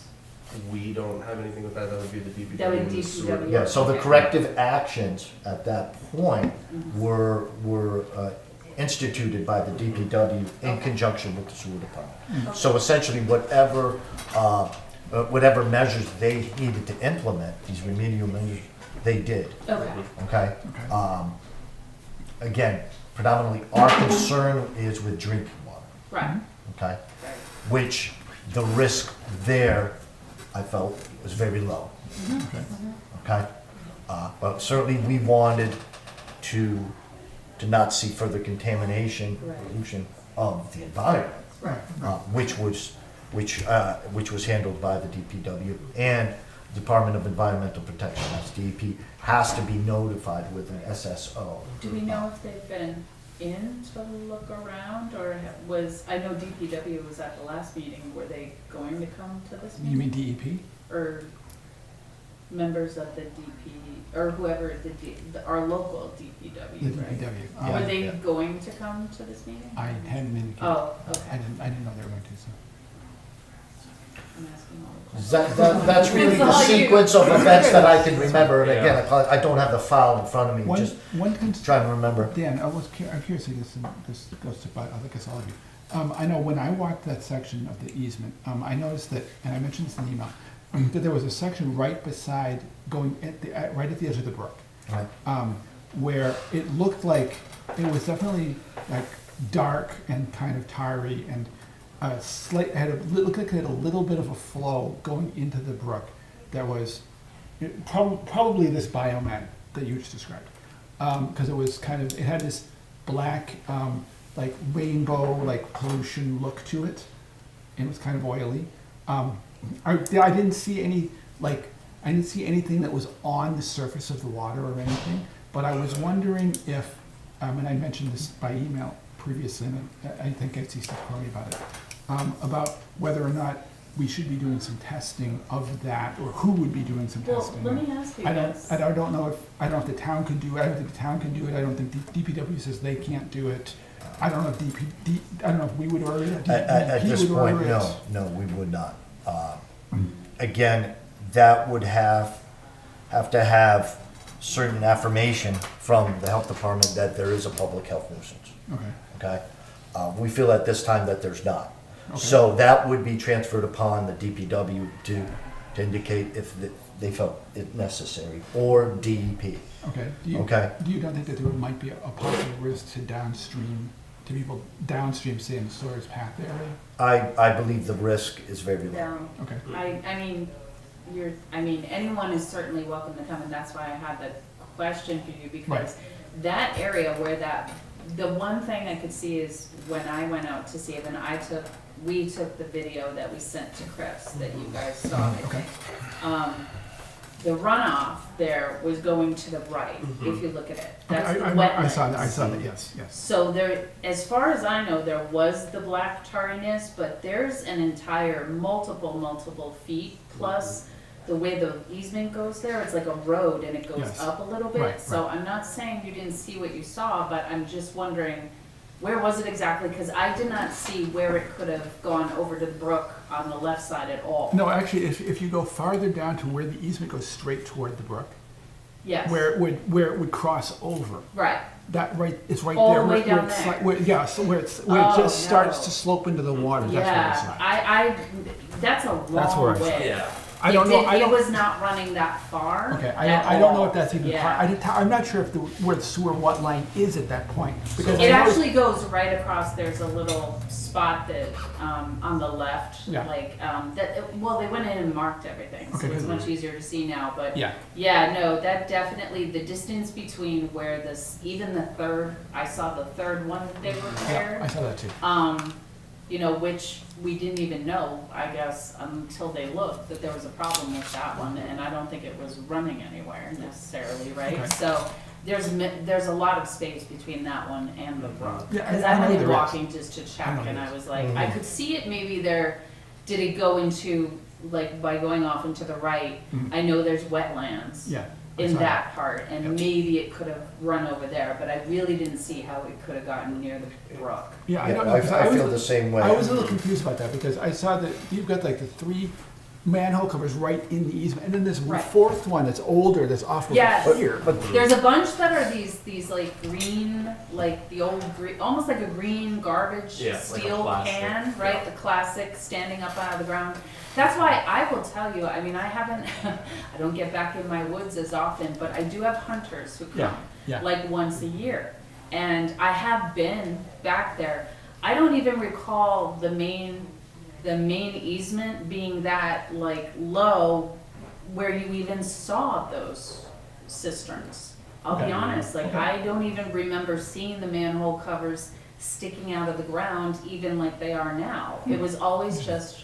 We don't have anything with that, that would be the DPW. That would and the DPW. sewer Yeah, so the Okay. corrective actions at that point Mhm. were instituted by the DPW in conjunction with the sewer department. Okay. So essentially, whatever measures they needed to implement, these remedial measures, they did. Okay. Okay? Okay. Again, predominantly, our concern is with drinking water, Right. okay? Right. Which the risk there, I felt, was very low, okay? But certainly, we wanted to not see further contamination, Right. pollution of the environment, Right. which was handled by the DPW and Department of Environmental Protection. That's DEP has to be notified with an SSO. Do we know if they've been in to look around, or I know DPW was at the last meeting, were they going to come to this meeting? You mean DEP? Or, members of the DP, or whoever our local DPW, The right? DPW. Were they going to come to this meeting? I hadn't indicated. Oh, I okay. didn't know they were going to, so. I'm asking all the questions. That's really the That's all you. sequence of events that I can remember, and Yeah. again, I don't have the file in front of me, One, just one trying to remember. Dan, I'm curious, this goes to, I guess all of you. I know when I walked that section of the easement, I noticed that, and I mentioned this in the email, that there was a section right beside, right at the edge of the brook. Right. Where it looked like, it was definitely like dark and kind of tarry and it looked like it had a little bit of a flow going into the brook that was probably this biomed that you just described. Because it was kind of, it had this black, like rainbow, like pollution look to it. And it was kind of oily. I didn't see any, I didn't see anything that was on the surface of the water or anything, but I was wondering if, and I mentioned this by email previously, and I think I see stuff Crony about it, about whether or not we should be doing some testing of that, or who would be doing some Well, testing. let me ask you I don't, this. I don't know if the town can do it. I don't think the town can do it. I don't think DPW says they can't do it. I don't know if I don't know if we would order it. At this would order point, it. no, we would not. Again, that would have to have certain affirmation from the health department that there is a public health nuisance. Okay. Okay? We feel at this time that there's not. Okay. So that would be transferred upon the DPW to indicate if they felt it necessary, or DEP. Okay. Okay. Do you don't think that there might be a possible risk to people downstream, say in the Sawyer's Path area? I believe the risk is very low. No. Okay. I mean, anyone is certainly welcome to come, and that's why I had the question for you, because Right. that area where the one thing I could see is when I went out to see it, and we took the video that we sent to Chris that you guys saw, I Okay. think. The runoff there was going to the right, if you look at it. That's the wetlands. I saw that, yes. So there, as far as I know, there was the black tarriness, but there's an entire multiple feet, plus the way the easement goes there, it's like a road and it goes Yes. up a little bit. Right, So right. I'm not saying you didn't see what you saw, but I'm just wondering, where was it exactly? Because I did not see where it could have gone over to the brook on the left side at all. No, actually, if you go farther down to where the easement goes straight toward the brook, Yes. where it would cross over. Right. It's right All there. the way where down it's there. like- where it Oh, just starts no. to slope into the water. That's where I saw Yeah, it. that's a That's where I long saw it. way. Yeah. I don't know. It was not running that far. Okay, at I don't know all. if that's even Yeah. part. I'm not sure if where the sewer what line is at that point, because I It know actually goes right across, there's a little spot that, on the left, Yeah. well, they went in and marked everything, so Okay, it's good. much easier to see now, but. Yeah. Yeah, no, that definitely, the distance between where even the third, I saw the third one that they repaired. I saw that too. Which we didn't even know, I guess, until they looked, that there was a problem with that one, and I don't think it was running anywhere necessarily, right? Okay. So there's a lot of space between that one and the brook. Yeah, Because I I know went in there is. walking just to I check, know and there I is. was like, I could see it maybe there, did it go into, like, by going off into the right, Mhm. I know there's wetlands Yeah. I in saw that part, and Yep. maybe it could have run over there, but I really didn't see how it could have gotten near the brook. Yeah, I Yeah, don't know. 'Cause I was- feel the same way. I was a little confused about that because I saw that you've got like the 3 manhole covers right in the easement, and then there's Right. 4th one that's older that's off over Yes. here. There's a bunch that are these like green, like the old green, almost like a green garbage Yeah, like a steel plastic. can, right? Yeah. The classic standing up out of the ground. That's why I will tell you, I mean, I haven't, I don't get back in my woods as often, but I do have hunters who come, Yeah. like once a year. And I have been back there. I don't even recall the main easement being that like low where you even saw those cisterns. I'll be Okay. honest, like Okay. I don't even remember seeing the manhole covers sticking out of the ground even like they are now. It was always just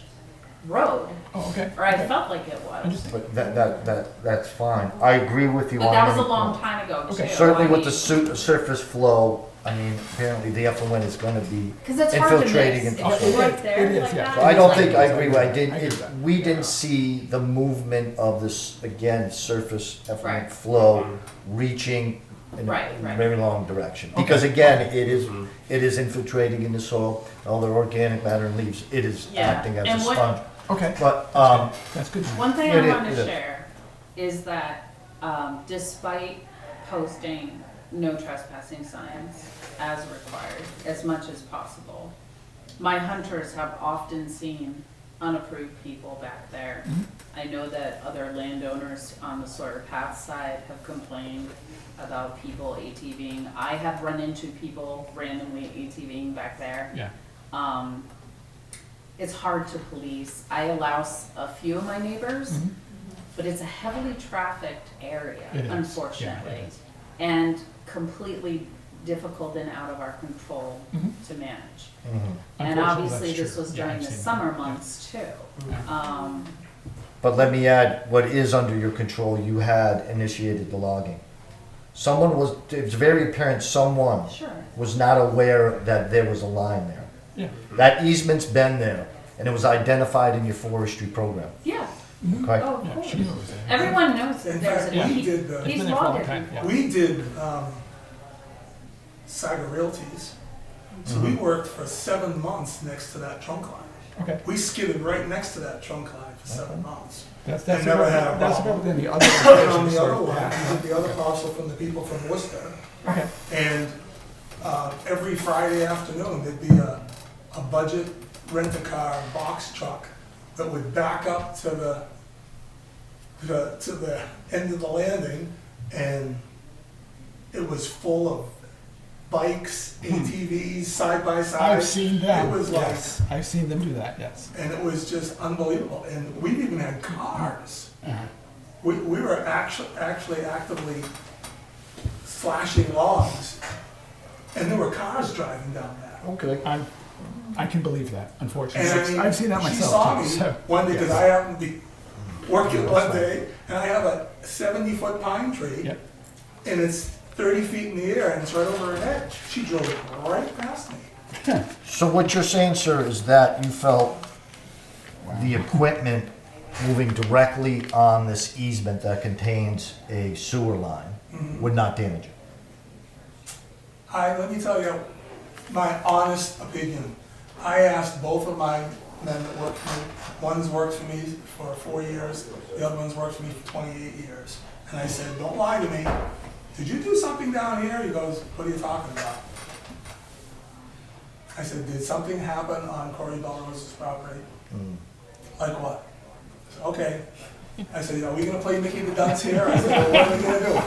road, Oh, okay. or I Okay. felt like it was. Interesting. But that's fine. I agree with you on But that was a many long points. time ago too. Okay. Certainly I with the mean, surface flow, I mean, apparently the effluent is gonna be 'Cause it's hard to infiltrating miss. and. If it's right there It is, like yeah. that, So I don't it's think, I like- agree with, I agree with that. we didn't see the movement of this, again, surface effluent Right. flow reaching in a Right, right. very long direction. Because again, it is infiltrating in the soil, all the organic matter and leaves, it is Yeah, acting as a and what- sponge. Okay, But, that's good. One thing It I is- want it to is. share is that despite posting no trespassing signs as required, as much as possible, my hunters have often seen unapproved people back there. I know that other landowners on the Sawyer Path side have complained about people ATVing. I have run into people randomly ATVing back there. Yeah. It's hard to police. I allow a few of my neighbors, but it's a heavily trafficked area, It is. unfortunately. Yeah, it is. And completely difficult and out of our control Mhm. to manage. mhm. And Unfortunately, obviously, that's this true. was Yeah, during I've the seen summer that. months too. Yeah. But let me add, what is under your control, you had initiated the logging. It's very apparent someone Sure. was not aware that there was a line there. Yeah. That easement's been there, and it was identified in your forestry program, Yeah, correct? oh, of Yeah, course. she knows that. Everyone knows that In there's fact, a, we did the- It's he's been there for a long logged time, it. yeah. We did Saga Realties, so we worked for 7 months next to that trunk line. Okay. We skidded right next to that trunk line for 7 months. That's I never had a that's problem. about the other. And on the other one, we did the other parcel from the people from Worcester. Okay. And every Friday afternoon, there'd be a budget rent-a-car box truck that would back up to the end of the landing, and it was full of bikes, ATVs, side by side. I've seen them. It was like, Yes, I've seen them do that. Yes. and it was just unbelievable. And we even had cars. Uh-huh. We were actually actively slashing logs, and there were cars driving down that. Okay. I can believe that. Unfortunately, And I mean, I've seen that myself she saw too. me So, one day because yes. I happened to be working one day, and I have a 70-foot pine tree, Yep. and it's 30 feet in the air, and it's right over her head. She drove right past me. So what you're saying, sir, is that you felt the equipment moving directly on this easement that contains a sewer line would not damage it? Let me tell you my honest opinion. I asked both of my men that work for me, one's worked for me for 4 years, the other one's worked for me for 28 years. And I said, don't lie to me. Did you do something down here? He goes, what are you talking about? I said, did something happen on Corey Belrose's property? Like what? I said, okay. I said, are we gonna play Mickey the Dunce here? I said, well, what are we gonna do?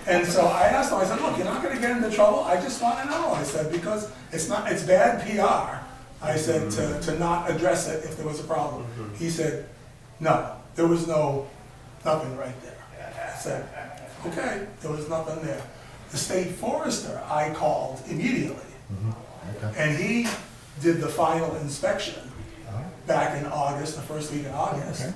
And so I asked him, I said, look, you're not gonna get into trouble. I just wanna know. I said, because it's bad PR. I said, to not address it if there was a problem. He said, no, there was nothing right there. I said, okay, there was nothing there. The state forester I called immediately, and he did the final inspection back in August, the first week in August. Okay.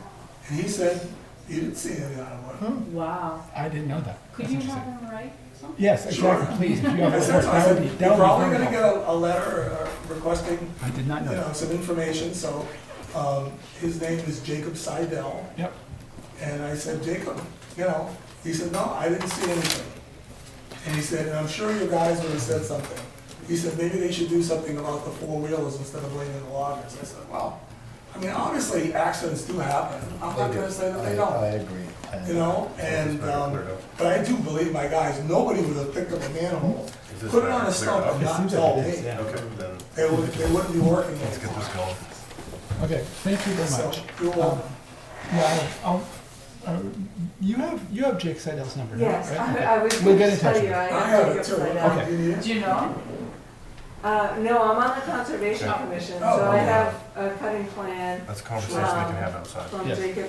And he said, you didn't see anything out of work. Wow. I didn't know that. Could That's you interesting. have him write something? Yes, exactly. Sure. Please, if you have I a said, so I that would said, be you're that would probably be very gonna get helpful. a letter requesting, I did not know that. some information, so, his name is Jacob Seidel. Yep. And I said, Jacob, he said, no, I didn't see anything. And he said, and I'm sure you guys would have said something. He said, maybe they should do something about the four-wheelers instead of blaming the loggers. I said, well, I mean, obviously, accidents do happen. I'm not gonna say that they I don't. agree. And, but I do believe my guys, nobody would have picked up a manhole, put it on a stump and not tell me. Okay, then They wouldn't be working. let's get this going. Okay, thank you very much. You're welcome. Yeah, you have Jake Seidel's number now, Yes, right? I was We'll going get to in touch tell with you, you. I I have have it Jacob too. Seidel. Okay. You need it? Do you know? No, I'm on the Conservation Commission, Oh, so I okay. have a cutting plan That's a conversation we can have outside. from Yes. Jacob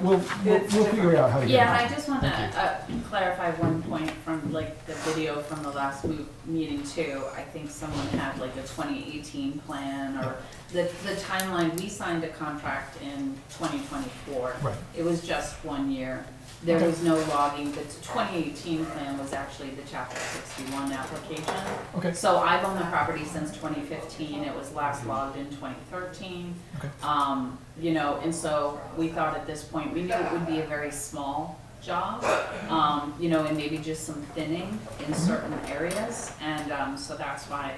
We'll Seidel. It's figure out how to get in Yeah, touch. I just want to clarify one point from like the video from the last meeting too. I think someone had like a 2018 plan or the timeline. We signed a contract in 2024. Right. It was just 1 year. There Okay. was no logging. The 2018 plan was actually the chapter 61 application. Okay. So I've owned the property since 2015. It was last logged in 2013. Okay. You know, and so we thought at this point, we knew it would be a very small job, you know, and maybe just some thinning in certain areas. And so that's why,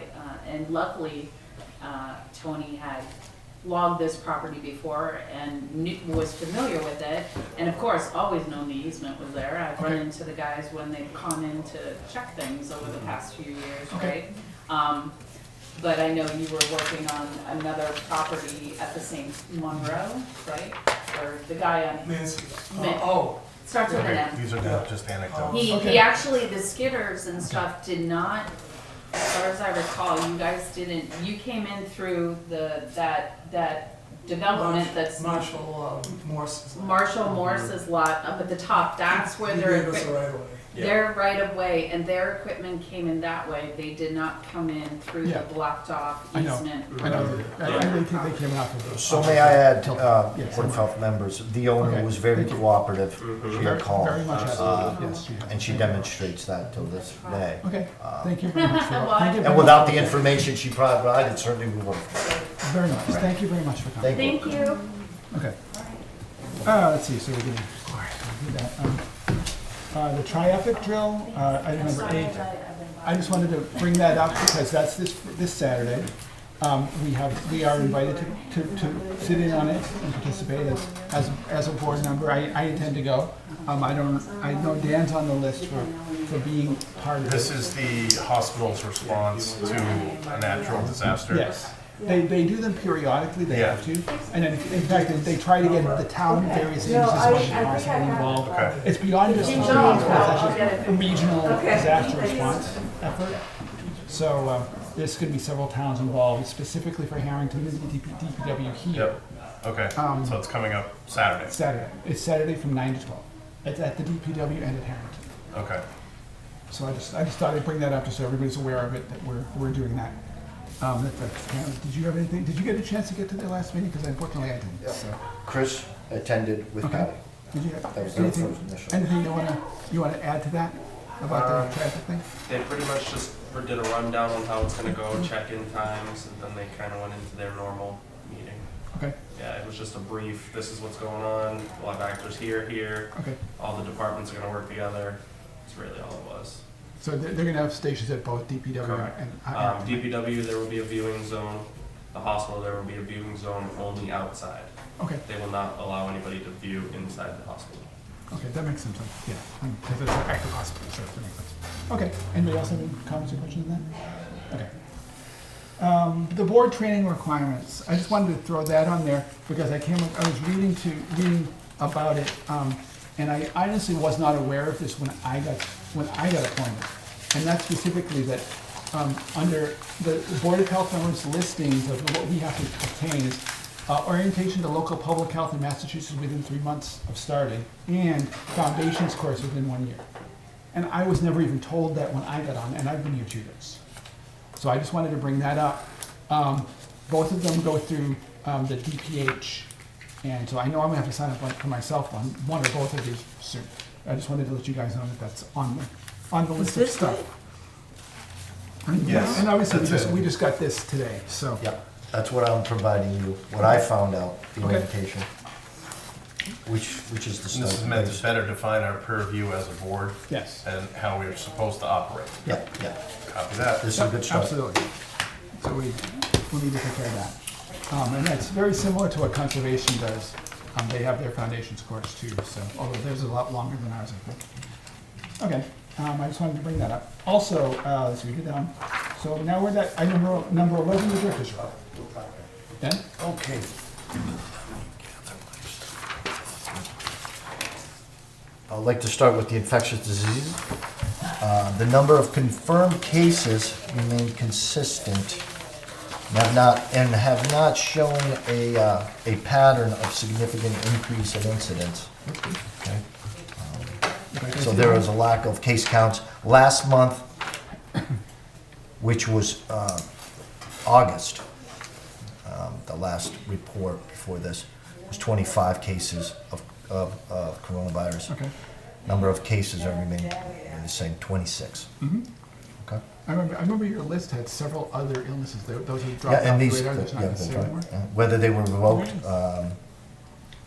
and luckily, Tony had logged this property before and was familiar with it. And of course, always known the easement was there. I've run Okay. into the guys when they've come in to check things over the past few years, Okay. right? But I know you were working on another property at the same Monroe, right? Or the guy on. Nancy. Min- Oh. Starts with an Okay, M. these are just anecdotes. He Okay. actually, the skidders and stuff did not, as far as I recall, you guys didn't, you came in through that development that's Marshall Morse. Marshall Morris's lot up at the top. That's where He their gave us a right of way. their right of way, and their equipment came in that way. They did not come in through Yeah. the blocked off I know. easement. I know. I think they came out for this. So may I add, Yes. Board of Health members, the owner Okay. was very Thank you. cooperative. She Very, had called. very much absolutely. Yes, she has. And she demonstrates that till this day. Okay, thank you very much for Well, thank you very And without much. the information she provided, certainly we would have. Very much. Thank you very much for coming. Thank you. Thank you. Okay. Let's see, so we're gonna, all right, we'll do that. The tri-epic drill, item number 8. I just wanted to bring that up because that's this Saturday. We are invited to sit in on it and participate as a board member. I intend to go. I know Dan's on the list for being part of it. This is the hospital's response to a natural disaster. Yes. They do them periodically, they Yeah. have to. And in fact, they try to get the town, various agencies, as much as possible involved. Okay. It's beyond just a regional disaster response effort. So there's going to be several towns involved, specifically for Harrington, the DPW here. Yep. Okay. So it's coming up Saturday. Saturday. It's Saturday from 9 to 12. It's at the DPW and at Harrington. Okay. So I just thought I'd bring that up just so everybody's aware of it, that we're doing that. Did you have anything? Did you get a chance to get to the last meeting? Because unfortunately I didn't. So. Chris attended with Okay. Patty. Did you have That was their anything? first initial. Anything you wanna add to that about the traffic thing? They pretty much just did a rundown on how it's gonna go, check-in times, and then they kind of went into their normal meeting. Okay. Yeah, it was just a brief, this is what's going on, we'll have actors here, Okay. all the departments are gonna work together. That's really all it was. So they're gonna have stations at both DPW Correct. and DPW, there will be a viewing zone. The hospital, there will be a viewing zone only outside. Okay. They will not allow anybody to view inside the hospital. Okay, that makes some sense. Yeah, because it's an active hospital, so that makes sense. Okay. Anybody else have any comments or questions on that? Okay. The board training requirements. I just wanted to throw that on there because I was reading about it, and I honestly was not aware of this when I got appointed. And that's specifically that under the Board of Health members' listings of what we have to obtain is orientation to local public health in Massachusetts within 3 months of starting, and foundations course within 1 year. And I was never even told that when I got on, and I've been here 2 years. So I just wanted to bring that up. Both of them go through the DPH, and so I know I'm gonna have to sign up for myself on one or both of these soon. I just wanted to let you guys know that that's on the list of stuff. Yes, And obviously, that's it. we just got this today, so. Yep, that's what I'm providing you, what I found out, the Okay. orientation, which is the And this is meant study. to better define our purview as a board. Yes. And how we're supposed to operate. Yeah, yeah. Copy that. This is a good start. Absolutely. So we need to take care of that. And that's very similar to what conservation does. They have their foundations course too, so, although theirs is a lot longer than ours, I think. Okay, I just wanted to bring that up. Also, let's see, we get down. So now we're at item number 11, the director's report. Ben? Okay. I'd like to start with the infectious disease. The number of confirmed cases remain consistent and have not shown a pattern of significant increase in incidence. Okay. So there is a lack of case counts. Last month, which was August, the last report before this, was 25 cases of coronavirus. Okay. Number of cases are remaining the same, 26. Mhm. Okay. I remember your list had several other illnesses. Those are Yeah, dropped off and the these, radar. There's not yeah, necessarily anymore. whether they were revoked,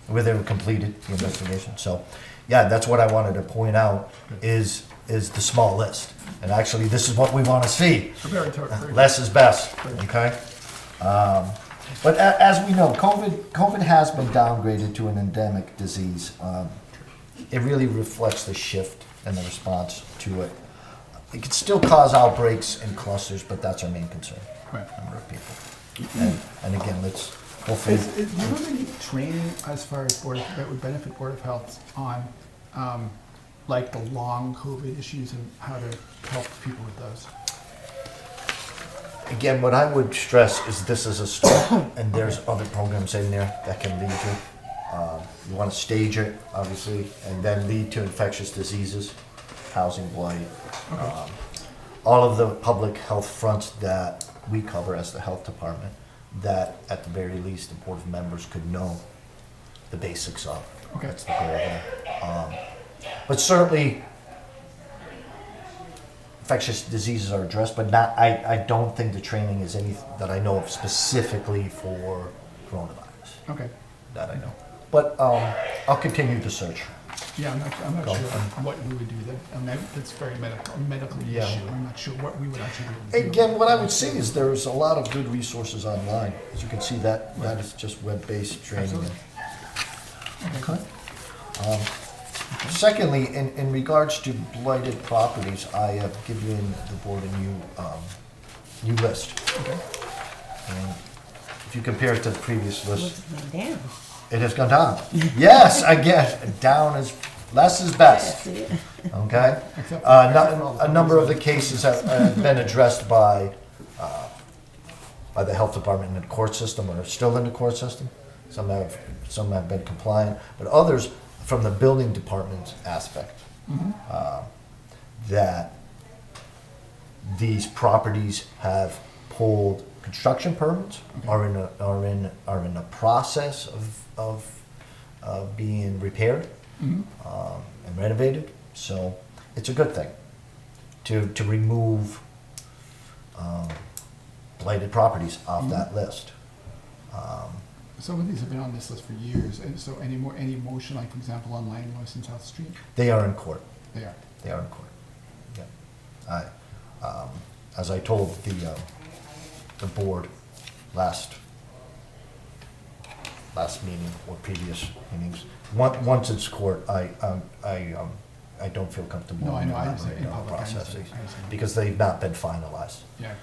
whether they were completed, the investigation. So, yeah, that's what I wanted to point out is the small list. And actually, this is what we want to see. Very Less is best, okay? But as we know, COVID has been downgraded to an endemic disease. It really reflects the shift in the response to it. It could still cause outbreaks and clusters, but that's our main concern. Right. Number of people. And again, let's hopefully. Do you have any training as far as that would benefit Board of Health on, like the long COVID issues and how to help people with those? Again, what I would stress is this is a start, and there's other programs in there that can lead to it. You want to stage it, obviously, and then lead to infectious diseases, housing blight, all of the public health fronts that we cover as the health department, that at the very least the board of members could know the basics of. Okay. That's the goal there. But certainly, infectious diseases are addressed, but not. I don't think the training is any that I know of specifically for coronavirus. Okay. That I know. But I'll continue to search. Yeah, I'm not Go. sure what we would do. That's very medical Yeah. issue. I'm not sure what we would actually be able to do. Again, what I would say is there's a lot of good resources online. As you can see, that is just web-based training. Absolutely. Okay. Secondly, in regards to blighted properties, I have given the board a new list. Okay. And if you compare it to the previous list, Down. it has gone down. Yes, again, down is less is best. Okay. A number of the cases have been addressed by the health department in the court system, or are still in the court system. Some have been compliant, but others from the building department's aspect, that these properties have pulled construction permits, are in a process of being repaired and renovated. So it's a good thing to remove blighted properties off that list. Some of these have been on this list for years, and so any motion, like for example, on Langlois and South Street? They are in court. They are. They are in court. Yeah. As I told the board last meeting or previous meetings, once it's court, I don't feel comfortable. No, I know. I elaborating understand. on I processes understand. because they've not been finalized. Yeah.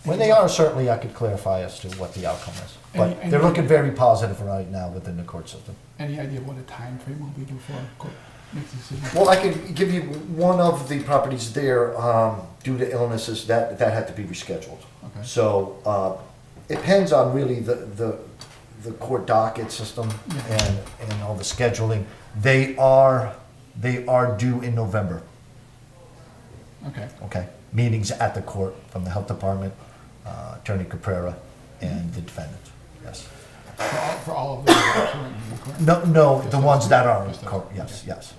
When they are, certainly I could clarify as to what the outcome is. But Any- they're looking very positive right now within the court system. Any idea what a time frame will be before court makes a decision? Well, I could give you one of the properties there, due to illnesses, that had to be rescheduled. Okay. So, it depends on really the court docket system and all the scheduling. They are due in November. Okay. Okay, meetings at the court from the health department, Attorney Caprera, and the defendant, yes. For all of them that are currently in court? No, Just the those ones two? that are in Just those? court, yes, yes.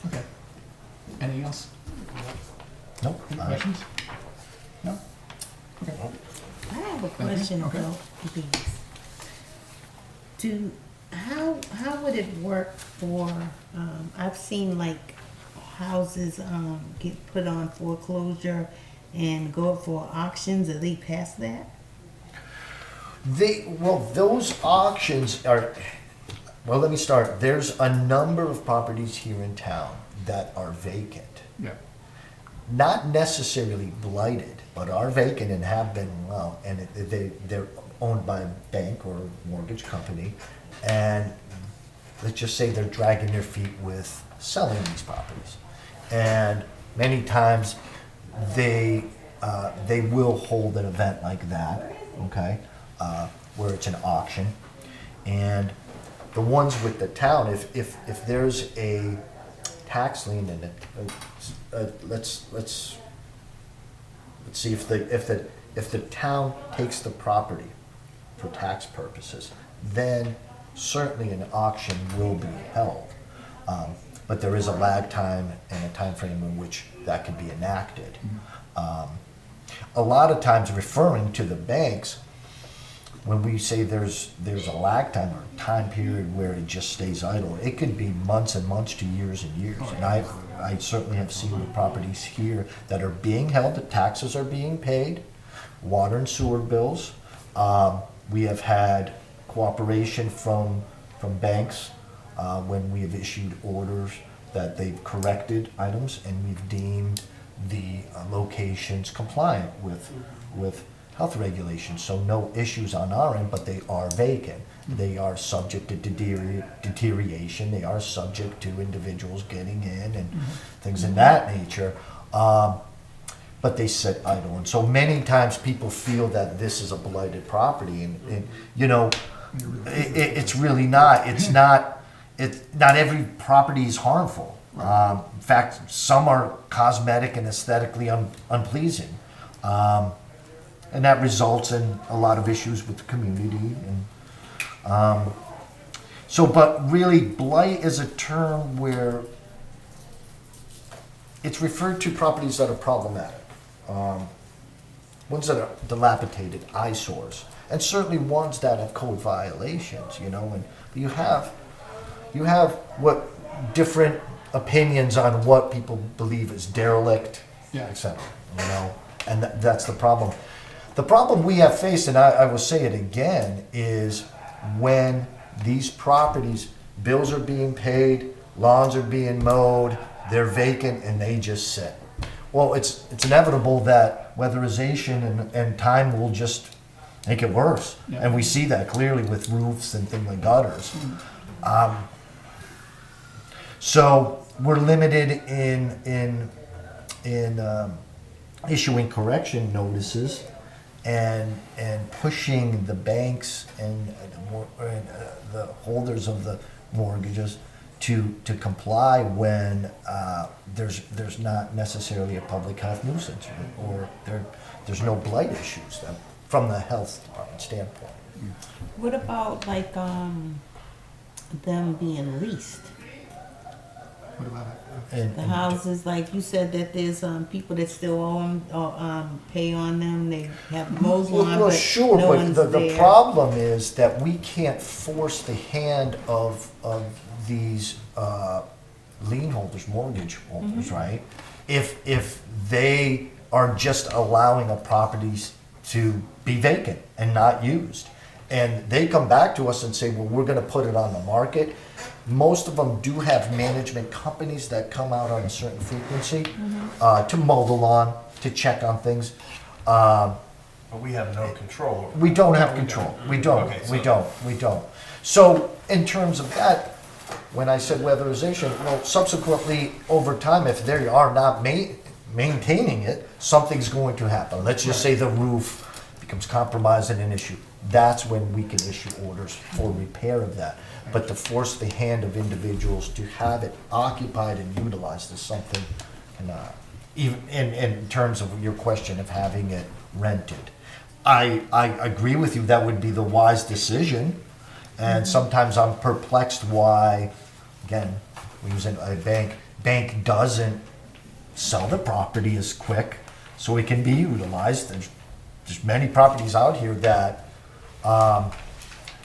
Okay. Anything else? Nope. Any questions? No? Okay. I have a Thank you. question Okay. though, please. How would it work for, I've seen like houses, get put on foreclosure and go up for auctions, are they past that? Those auctions are, well, let me start. There's a number of properties here in town that are vacant. Yeah. Not necessarily blighted, but are vacant and have been, and they're owned by a bank or a mortgage company. And let's just say they're dragging their feet with selling these properties. And many times they will hold an event like that, okay, where it's an auction. And the ones with the town, if there's a tax lien in it, let's see if the town takes the property for tax purposes, then certainly an auction will be held. But there is a lag time and a time frame in which that can be enacted. A lot of times referring to the banks, when we say there's a lag time or time period where it just stays idle, it could be months and months to years and years. And I certainly have seen the properties here that are being held, the taxes are being paid, water and sewer bills. We have had cooperation from banks when we have issued orders that they've corrected items and we've deemed the locations compliant with health regulations. So no issues on our end, but they are vacant. They are subject to deterioration. They are subject to individuals getting in and things in that nature. But they sit idle. And so many times people feel that this is a blighted property and you know, it's really not. Not every property is harmful. In fact, some are cosmetic and aesthetically unpleasing. And that results in a lot of issues with the community. And but really, blight is a term where it's referred to properties that are problematic. Ones that are dilapidated, eyesores, and certainly ones that have code violations, you know, and you have what different opinions on what people believe is derelict, etc. You know, and that's the problem. The problem we have faced, and I will say it again, is when these properties, bills are being paid, lawns are being mowed, they're vacant, and they just sit. Well, it's inevitable that weatherization and time will just make it worse. Yeah. And we see that clearly with roofs and things like gutters. So we're limited in issuing correction notices and pushing the banks and the holders of the mortgages to comply when there's not necessarily a public health nuisance or there's no blight issues from the health department standpoint. What about like them being leased? What about it? The houses, like you said, that there's people that still owe them or pay on them. They have mows on, well, but sure, no but one's the there. problem is that we can't force the hand of these lien holders, mortgage holders, right? If they are just allowing a properties to be vacant and not used, and they come back to us and say, well, we're going to put it on the market. Most of them do have management companies that come out on a certain frequency to mow the lawn, to check on things. But we have no control. We don't have control. We don't. Okay, We don't. So in terms of that, when I said weatherization, well, subsequently over time, if they are not maintaining it, something's going to happen. Let's just say the roof becomes compromised and an issue. That's when we can issue orders for repair of that. But to force the hand of individuals to have it occupied and utilized is something, even in terms of your question of having it rented. I agree with you, that would be the wise decision. And sometimes I'm perplexed why, again, we use a bank doesn't sell the property as quick so it can be utilized. There's many properties out here that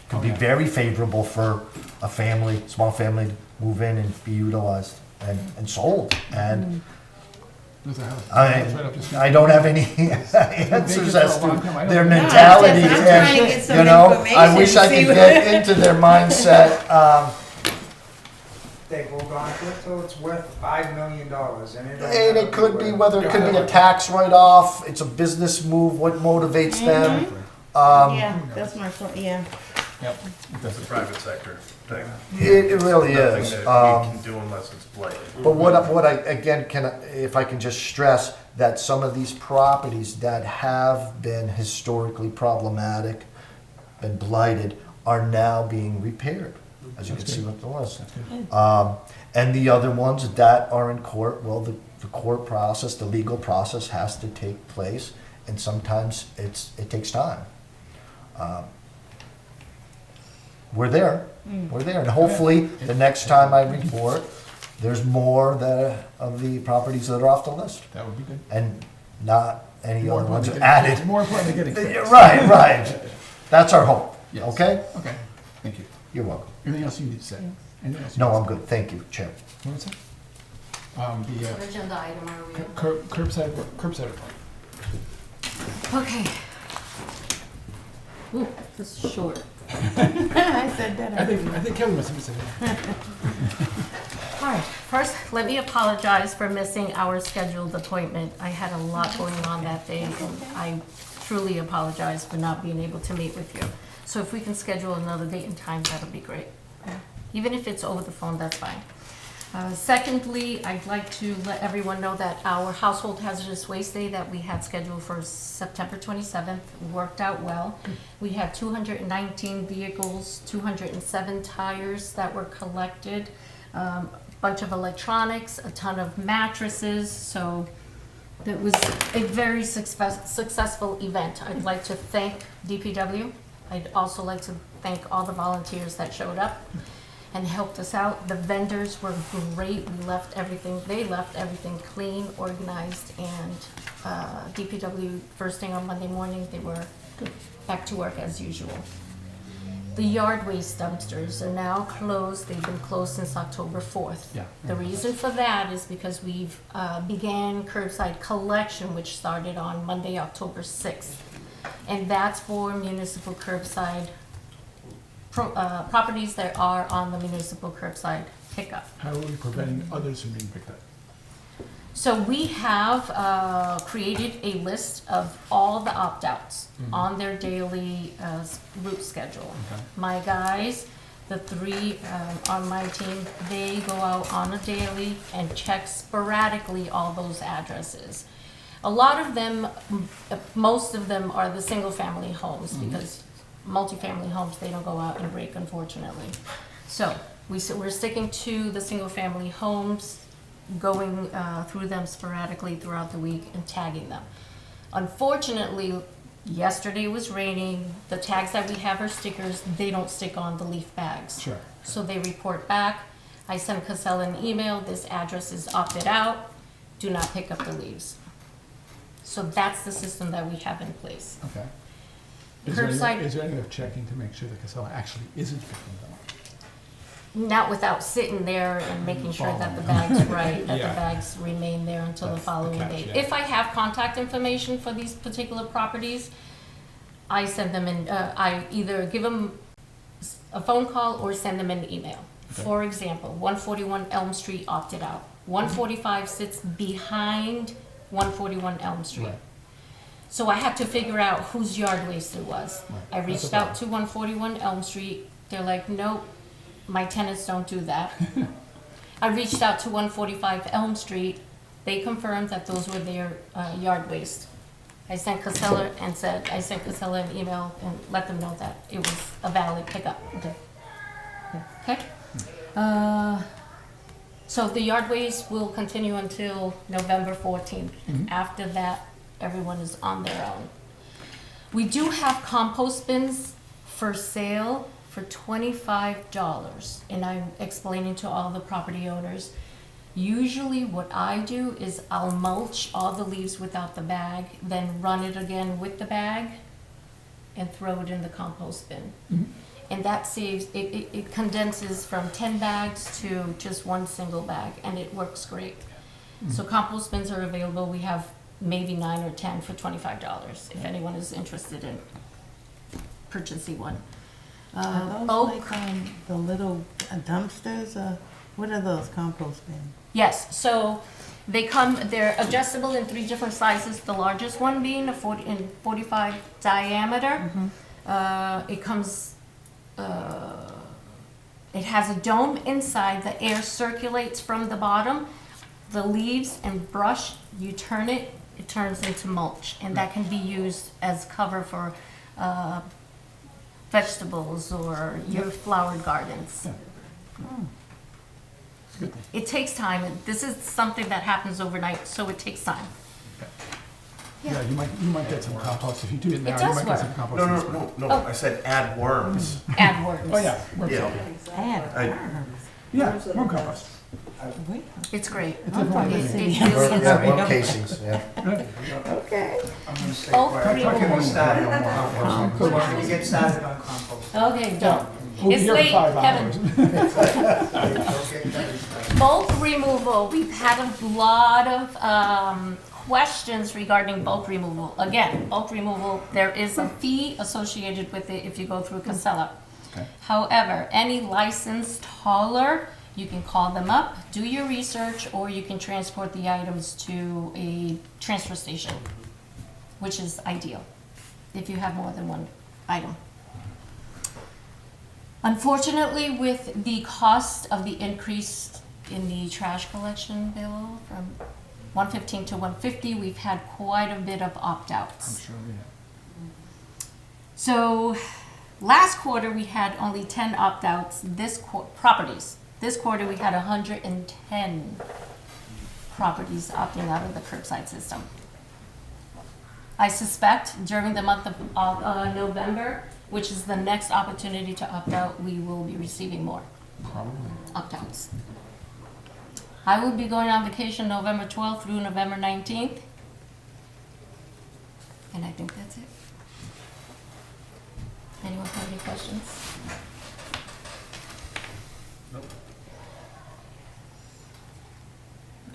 could be very favorable for a family, small family to move in and be utilized and sold. And I don't have any answers as to their mentality, and you know, I wish I could get into their mindset. They hold on to it till it's worth $5 million, And it could be whether it could be a tax write-off, it's a business move, what motivates them. Yeah, that's my point. Yeah. Yep. That's a private sector thing. It really Nothing is. that we can do unless it's blighted. But what I again if I can just stress that some of these properties that have been historically problematic, been blighted, are now being repaired, as you can see with the list. And the other ones that are in court, well, the court process, the legal process has to take place, and sometimes it takes time. we're there. We're there. And hopefully, the next time I report, there's more of the properties that are off the list. That would be good. And not any More other ones importantly, added. More importantly, getting fixed. Right. That's our hope. Yes. Okay? Okay, thank you. You're welcome. Anything else you need to say? Anything else? No, I'm good. Thank you, Chair. What was it? What agenda item are we on? Curbside report. Okay. Ooh, this is short. I said that. I think Kevin must have said that. All right, first, let me apologize for missing our scheduled appointment. I had a lot going on that day, and I truly apologize for not being able to meet with you. So if we can schedule another date and time, that'll be great. Even if it's over the phone, that's fine. Secondly, I'd like to let everyone know that our Household Hazardous Waste Day that we had scheduled for September 27th worked out well. We had 219 vehicles, 207 tires that were collected, bunch of electronics, a ton of mattresses, so it was a very successful event. I'd like to thank DPW. I'd also like to thank all the volunteers that showed up and helped us out. The vendors were great. They left everything clean, organized, and DPW, first thing on Monday morning, they were back to work as usual. The yard waste dumpsters are now closed. They've been closed since October 4th. Yeah. The reason for that is because we've began curbside collection, which started on Monday, October 6th. And that's for municipal curbside properties that are on the municipal curbside pickup. How are we preventing others from being picked up? So we have created a list of all the opt-outs on their daily route schedule. Okay. My guys, the three on my team, they go out on a daily and check sporadically all those addresses. A lot of them, most of them are the single-family homes because multifamily homes, they don't go out and rake, unfortunately. So we're sticking to the single-family homes, going through them sporadically throughout the week and tagging them. Unfortunately, yesterday was raining. The tags that we have are stickers. They don't stick on the leaf bags. Sure. So they report back. I send Casella an email. This address is opted out. Do not pick up the leaves. So that's the system that we have in place. Okay. Curbside- Is there any way of checking to make sure that Casella actually isn't picking them up? Not without sitting there and making sure that the bag's right, that Yeah. the bags remain there until the That's the following catch, day. yeah. If I have contact information for these particular properties, I send them in, I either give them a phone call or send them an email. Okay. For example, 141 Elm Street opted out. 145 sits behind 141 Elm Street. Right. So I had to figure out whose yard waste it was. Right. I That's reached a out to 141 Elm Street. They're like, nope, my tenants don't do that. I reached out to 145 Elm Street. They confirmed that those were their yard waste. I sent Casella an email and let them know that it was a valid pickup. Okay. Okay? So the yard waste will continue until November 14th. After that, everyone is on their own. We do have compost bins for sale for $25, and I'm explaining to all the property owners. Usually what I do is I'll mulch all the leaves without the bag, then run it again with the bag and throw it in the compost bin. And that saves, it condenses from 10 bags to just one single bag, and it works great. So compost bins are available. We have maybe 9 or 10 for $25 if anyone is interested in purchasing one. Are those Oak, like the little dumpsters, or what are those compost bins? yes, so they're adjustable in 3 different sizes, the largest one being a 45 diameter. It comes, it has a dome inside, the air circulates from the bottom. The leaves and brush, you turn it, it turns into mulch, and that can be used as cover for vegetables or your flowered gardens. It takes time, and this is something that happens overnight, so it takes time. Yeah, you might get some compost if you do it now. It You does might get some work. compost. No, in no, the spring. no, no, Oh. I said add worms. Add worms. Oh, yeah. worms Yeah. okay. I- Yeah, worm compost. It's great. It's definitely It amazing. really Worm- is yeah, great. worm casings, yeah. Okay. I'm gonna stay Oh, quiet. pretty We're getting cool. started on compost. We're gonna get started on compost. Okay, done. We'll be It's here for late, 5 Kevin. hours. Bulk removal, we've had a lot of questions regarding bulk removal. Again, bulk removal, there is a fee associated with it if you go through Casella. Okay. However, any licensed hauler, you can call them up, do your research, or you can transport the items to a transfer station, which is ideal if you have more than one item. Unfortunately, with the cost of the increase in the trash collection bill from 115 to 150, we've had quite a bit of I'm opt-outs. sure we have. So last quarter, we had only 10 opt-outs, properties. This quarter, we had 110 properties opting out of the curbside system. I suspect during the month of November, which is the next opportunity to opt out, we will be receiving more Probably. opt-outs. I will be going on vacation November 12th through November 19th. And I think that's it. Anyone have any questions? Nope.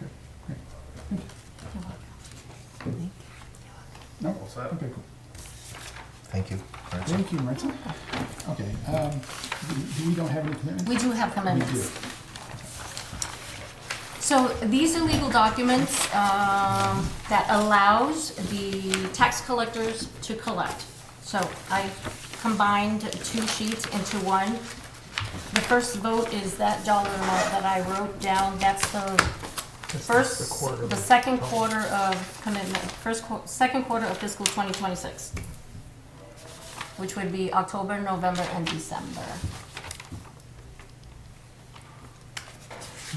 You're welcome. No? What's that? Okay, cool. Thank you. Thank you, Marissa. Okay, we don't have any commitments? We do have We commitments. do. So these are legal documents that allows the tax collectors to collect. So I combined 2 sheets into one. The first vote is that dollar amount that I wrote down. That's the second quarter of commitment, second quarter of fiscal 2026, which would be October, November, and December.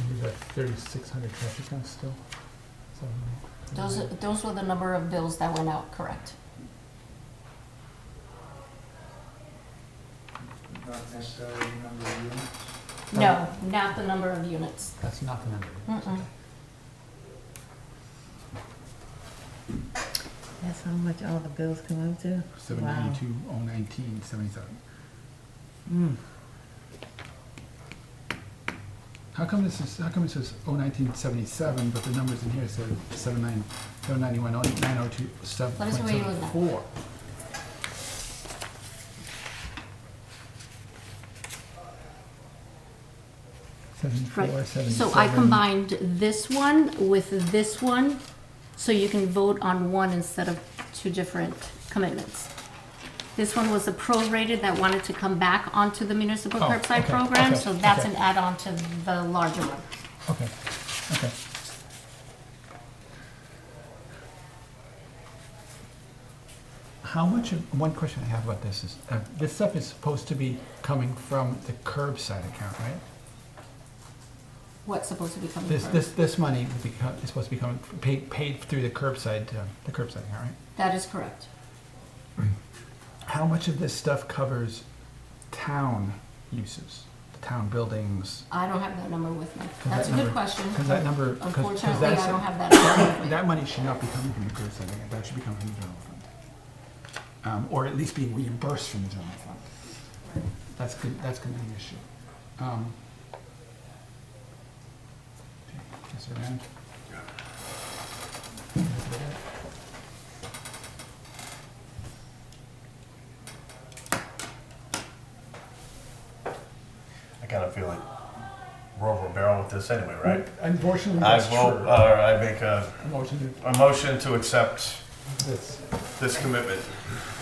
We got 3,600 trash accounts still. So, Those were the number of bills that went out, correct? Not necessarily the number of units. No, not the number of units. That's not the number. Mm-mm. That's how much all the bills come out to? 792, 019, 77. How come it says 01977, but the numbers in here say 791, 902, What is it where you looking at? 7.74? Right. 77. So I combined this one with this one, so you can vote on one instead of 2 different commitments. This one was a prorated that wanted to come back onto the municipal Oh, curbside okay, program, okay, so that's okay. an add-on to the larger one. Okay, okay. How much of, one question I have about this is, this stuff is supposed to be coming from the curbside account, right? What's supposed to be coming This, from? this money would be is supposed to be coming, paid through the curbside account, right? That is correct. How much of this stuff covers town uses, the town buildings? I don't have that number with me. 'Cause That's a that good number- question. Because that number, Unfortunately, I don't have that number with me. that money should not be coming from the curbside account, that should be coming from the general fund. Or at least being reimbursed from the general fund. That's good, that's gonna be an issue. Is it around? I kind of feel like we're over a barrel with this anyway, right? Unfortunately, I that's vote, true. I make a Motion motion to accept This. this commitment.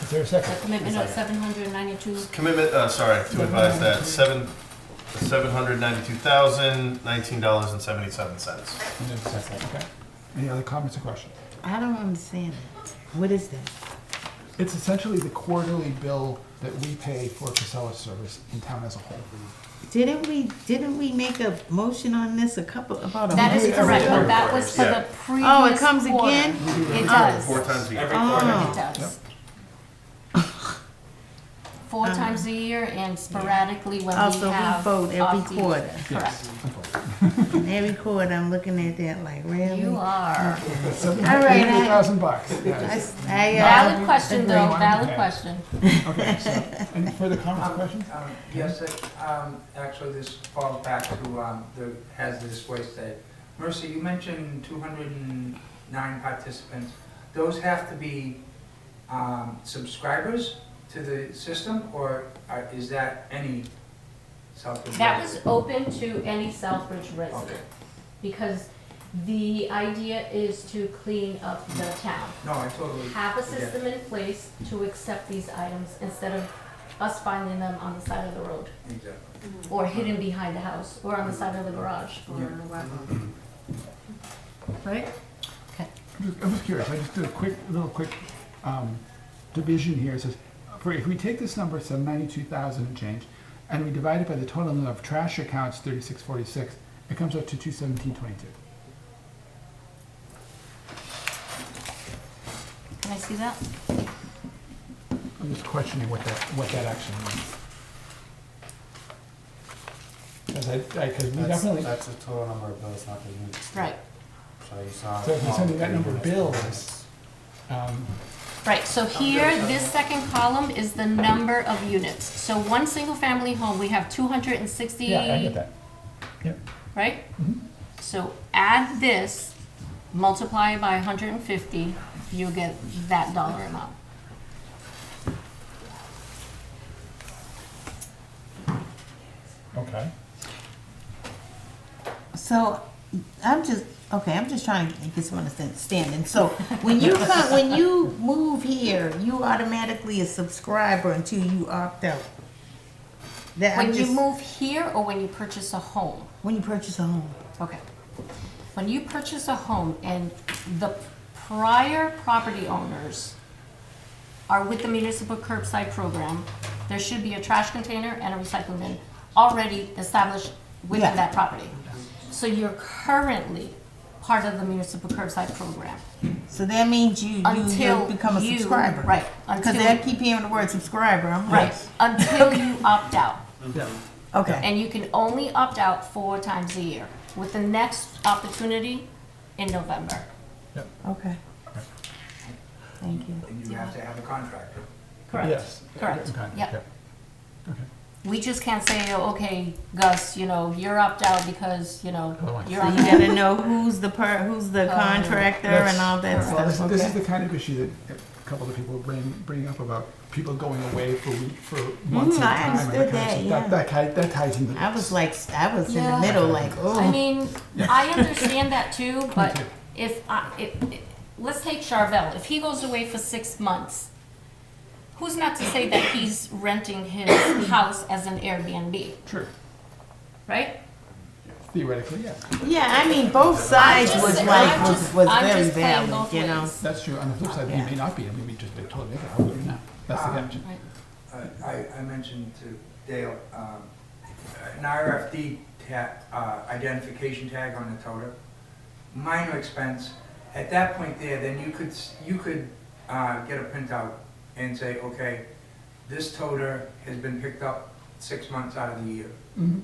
Is there a second? A commitment of 792. Commitment, sorry, to advise that $792,019.77. Okay. Any other comments or questions? I don't understand it. What is that? It's essentially the quarterly bill that we pay for Casella service in town as a whole. Didn't we make a motion on this about a That month is correct, ago? but that was for the previous Oh, it comes quarter. again? It does. 4 times a year. It does. 4 times a year and sporadically when Oh, we so we have. vote every off-season. quarter. Correct. Every quarter, I'm looking at that like, really? You are. All right, $780,000. Yes. Valid question though, Everyone valid can. question. Okay, so, any further comments or questions? Yes, actually, this falls back to the hazardous waste day. Mercy, you mentioned 209 participants. Those have to be subscribers to the system, or is that any Southbridge? That was open to any Southbridge resident. Okay. Because the idea is to clean up the town. No, I totally. Have a system in place to accept these items instead of us finding them on the side of the road. Exactly. Or hidden behind the house, or on the side of the garage, or Yeah. on the wetland. Right? Okay. I was curious, I just did a little quick division here. It says, if we take this number, 792,000 and change, and we divide it by the total number of trash accounts, 3646, it comes out to 217.22. Can I see that? I'm just questioning what that actually means. Because we definitely. That's the total number of bills, not the units. Right. So you saw. So if you're sending that number of bills, Right, so here, this second column is the number of units. So one single-family home, we have 260. yeah, I get that. Yep. Right? Mhm. So add this, multiply it by 150, you'll get that dollar amount. Okay. So, I'm just trying to get some understanding. So, when you move here, you automatically a subscriber until you opt out. When you move here or when you purchase a home? When you purchase a home. Okay. When you purchase a home and the prior property owners are with the municipal curbside program, there should be a trash container and a recycling bin already established within Yeah. that property. So you're currently part of the municipal curbside program. So that means you Until become a you- subscriber. right, Because until- I keep hearing the word subscriber. I'm Right, like, until you opt out. Yeah. okay. And you can only opt out 4 times a year, with the next opportunity in November. Okay. Thank you. And you have to have a contractor. Correct. Yes. Correct. Okay. Yep. Okay. We just can't say, oh, okay, Gus, you're opt out because, you're So on you the. gotta know who's the contractor and all that Well, stuff. this is Okay. the kind of issue that a couple of people bring up about people going away for months at a I time. and understood kind of that, stuff. That ties into this. I was in the Yeah. middle, like, oh. I mean, I understand that too, but too. if let's take Charvel, if he goes away for 6 months, who's not to say that he's renting his house as an Airbnb, True. right? Theoretically, yeah. Yeah, I mean, both sides I'm was just- like, I'm just- was I'm very just playing valid, both you know? ways. That's true. On the flip side, he may not be. I mean, we just totally make it. How would you know? That's the catch. I mentioned to Dale, an RFD identification tag on the toter, minor expense. At that point there, then you could get a printout and say, okay, this toter has been picked up 6 months out of the year. Mhm.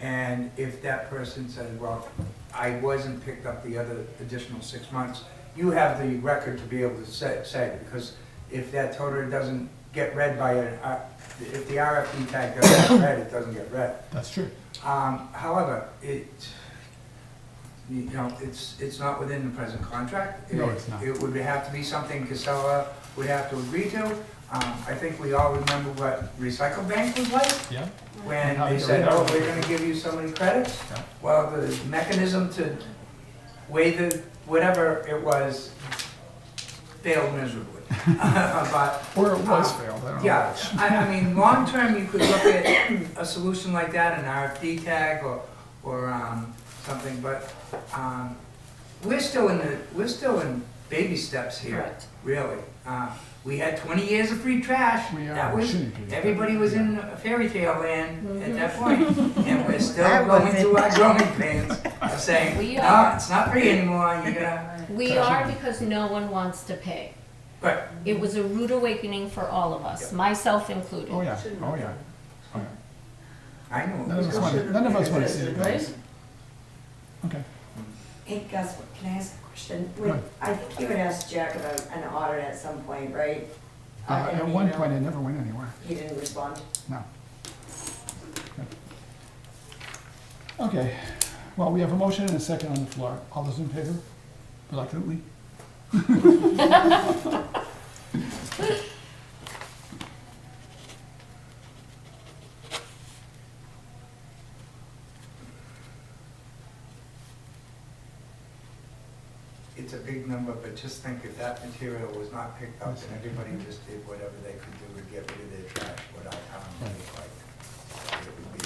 And if that person says, well, I wasn't picked up the other additional 6 months, you have the record to be able to say, because if that toter doesn't get read by if the RFD tag doesn't get read, it doesn't get read. That's true. However, it's not within the present contract. No, it's not. It would have to be something Casella would have to agree to. I think we all remember what Recycle Bank was like. Yeah. When How they they said, go oh, down. we're gonna give you so many credits. Yeah. Well, the mechanism to weigh the, whatever it was, failed miserably. But, Or it was failed. I don't know. yeah, I mean, long-term, you could look at a solution like that, an RFD tag or something, but we're still in baby steps here, Correct. really. We had 20 years of free trash. That was, everybody was in a fairy tale land at that point. And we're still I going wasn't. through our growing pains of saying, We no, are. it's not free anymore, you gotta. We are because no one wants to pay. Right. It was a rude awakening for all of us, myself included. Oh, yeah, oh, yeah. Oh, yeah. I know. None of us want to see it, guys. Okay. Hey Gus, can I ask a question? Go ahead. I think you had asked Jack about an audit at some point, right? In At an one email. point, it never went anywhere. He didn't respond? No. Okay, well, we have a motion and a second on the floor. All those in favor? Reluctantly? It's a big number, but just think if that material was not picked up and everybody just did whatever they could do to get rid of their trash, what our town would look like. It would be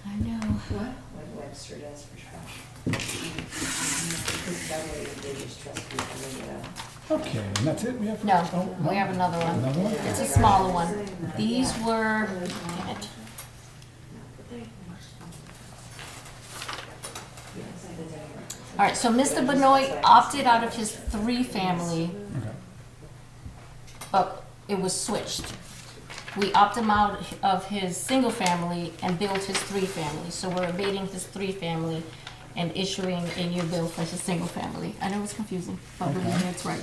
I know. What Webster does for trash. Because that way they just trust people to get out. Okay, and that's it? We have? No, oh, we have another one. Another one? It's a smaller one. These were, damn it. All right, so Mr. Benoit opted out of his 3-family, Okay. but it was switched. We opted him out of his single family and billed his 3-family. So we're abating his 3-family and issuing a new bill for his single family. I know it's confusing, but believe me, it's right.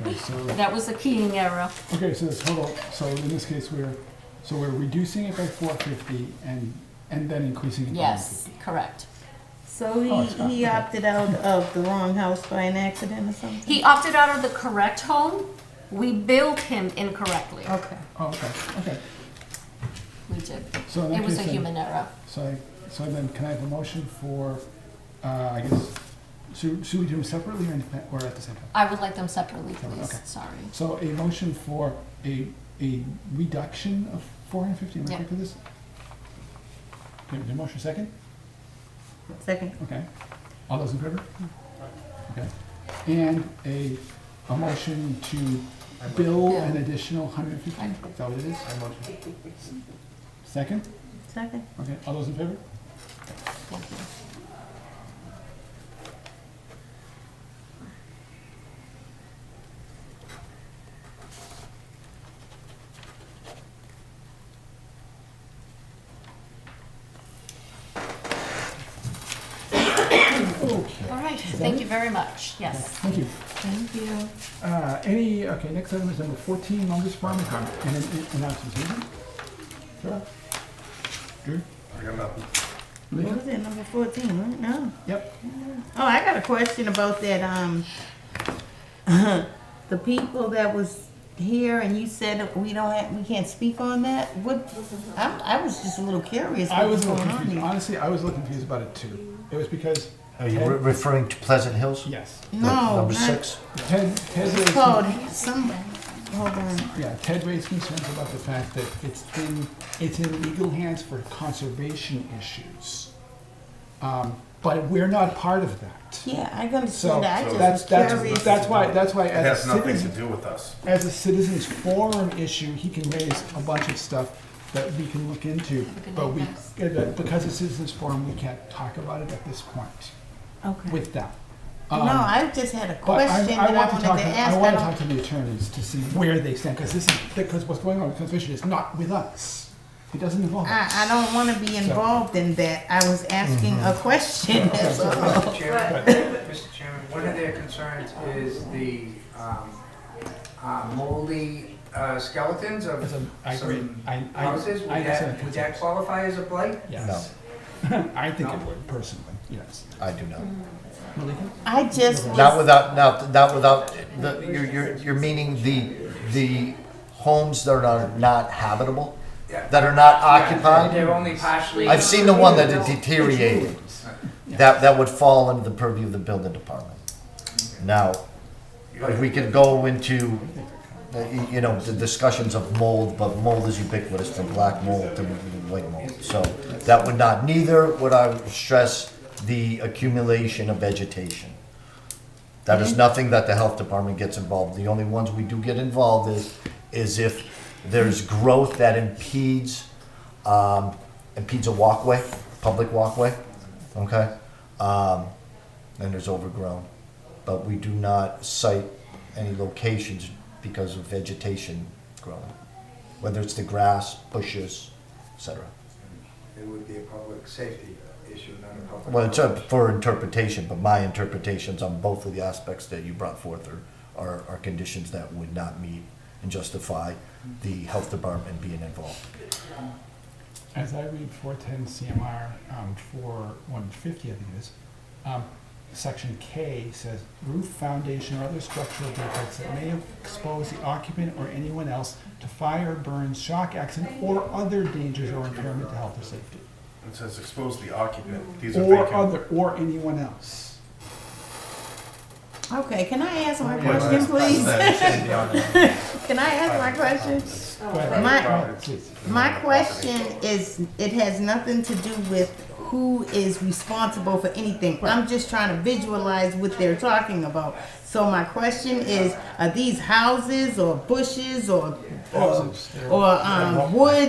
Okay, so, That was a keying error. okay, so the total, so in this case, we're reducing it by 450 and then increasing it by Yes, correct. So Oh, it's not- he okay. opted out of the wrong house by an accident or something? He opted out of the correct home. We billed him incorrectly. Okay. Oh, okay, okay. We did. So in that It was a case, then- human error. So then can I have a motion for, I guess, should we do them separately or at the same time? I would like them separately, please. Okay. Sorry. So a motion for a reduction of 450, am I Yeah. correct with this? Okay, is there a motion second? Second. Okay. All those in favor? Okay. And a motion to bill an additional 150? Is that what it is? Second? Second. Okay, all those in favor? Thank you. Okay. All right, thank you very much. Yes. Thank you. Thank you. Okay, next item is number 14, longest farm account, and an announcement. Sure. Drew? I got nothing. What was it, number 14, right? No. Yep. Oh, I got a question about that, the people that was here and you said that we can't speak on that? What, I was just a little curious I what was was a little going on confused. here. Honestly, I was a little confused about it too. It was because. Are you referring to Pleasant Hills? Yes. No, Number not- 6? Ted It's raised called, some- hold on. Yeah, Ted raised concerns about the fact that it's in legal hands for conservation issues. But we're not part of that. Yeah, I So understand that. I just that's, was that's, curious. that's why It as has a nothing to citizen, do with us. as a citizens forum issue, he can raise a bunch of stuff that we can look into. But because it's citizens forum, we can't talk about it at this point Okay. with them. No, I just had a But question that I want wanted to talk to to, ask. I want to don't- talk to the attorneys to see where they stand, because what's going on with conservation is not with us. It doesn't involve us. I don't want to be involved in that. I was asking a question, that's all. Mr. Chairman, one of their concerns is the moldy skeletons of I agree. some I houses. Would understand. would that qualify as a blight? Yes. I think it would, personally, yes. I do not. Malika? I just was. Not without, you're meaning the homes that are not habitable? Yeah. That are not occupied? They're only partially. I've seen the one that is deteriorated. That would fall under the purview of the building department. Now, if we could go into you know, the discussions of mold, but mold is ubiquitous from black mold to white mold. So that would not, neither would I stress the accumulation of vegetation. That is nothing that the health department gets involved. The only ones we do get involved is if there's growth that impedes a walkway, public walkway, okay? And there's overgrown. But we do not cite any locations because of vegetation growing, whether it's the grass, bushes, etc. It would be a public safety issue, not a public. Well, it's up for interpretation, but my interpretations on both of the aspects that you brought forth are conditions that would not meet and justify the health department being involved. As I read 410 CMR 4150, I think it is, section K says roof, foundation, or other structural defects that may expose the occupant or anyone else to fire, burns, shock, accident, or other dangers or impairment to health or safety. It says expose the occupant. These are Or vacant. or anyone else. Okay, can I ask my Yeah, question, that's- please? that's- Can I ask my question? Go ahead. Please. My question is, it has nothing to do with who is responsible for anything. I'm just trying to visualize what they're talking about. So my question is, are these houses or bushes or woods or what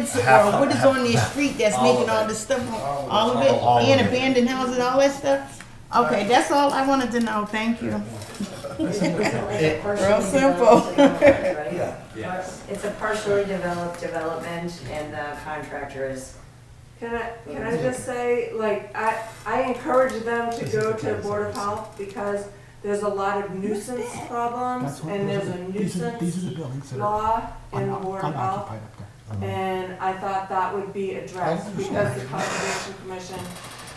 is on their street that's making all this stuff? All of it? And abandoned houses, all that stuff? Okay, that's all I wanted to know. Thank you. Real simple. It's a partially developed development and the contractor is. Can I just say, like, I encourage them to go to Board of Health because there's a lot of nuisance problems and there's a These are nuisance the buildings that law are in the Board of Health. unoccupied up there. And I thought that would be addressed because the Conservation Commission,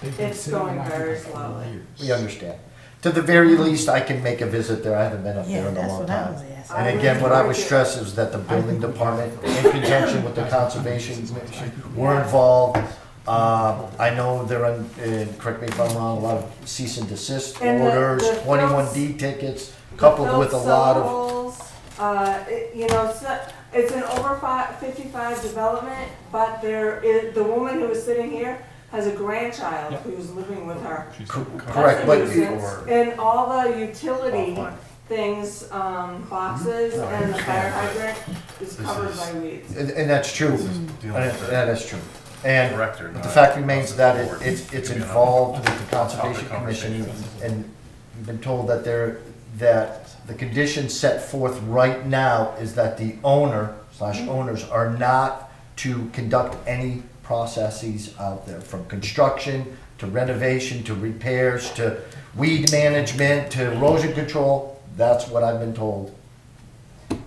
They've been it's sitting going very unoccupied for slowly. years. We understand. To the very least, I can make a visit there. I haven't been up Yeah, there in a that's long what I time. was asking. And again, what I would stress is that the building department, in conjunction with the conservation commission, were involved. I know they're on, correct me if I'm wrong, a lot of cease and desist And orders, the 21D tickets, coupled with a lot of. It's an over 55 development, but the woman who is sitting here has a grandchild who's living with her. Correct, but. And all the utility things, boxes and the fire hydrant is covered by weeds. And that's true. That is true. And Director, the not fact remains that board. it's involved with the Conservation Commission, and you've been told that the conditions set forth right now is that the owner/owners are not to conduct any processes out there, from construction to renovation to repairs to weed management to erosion control. That's what I've been told.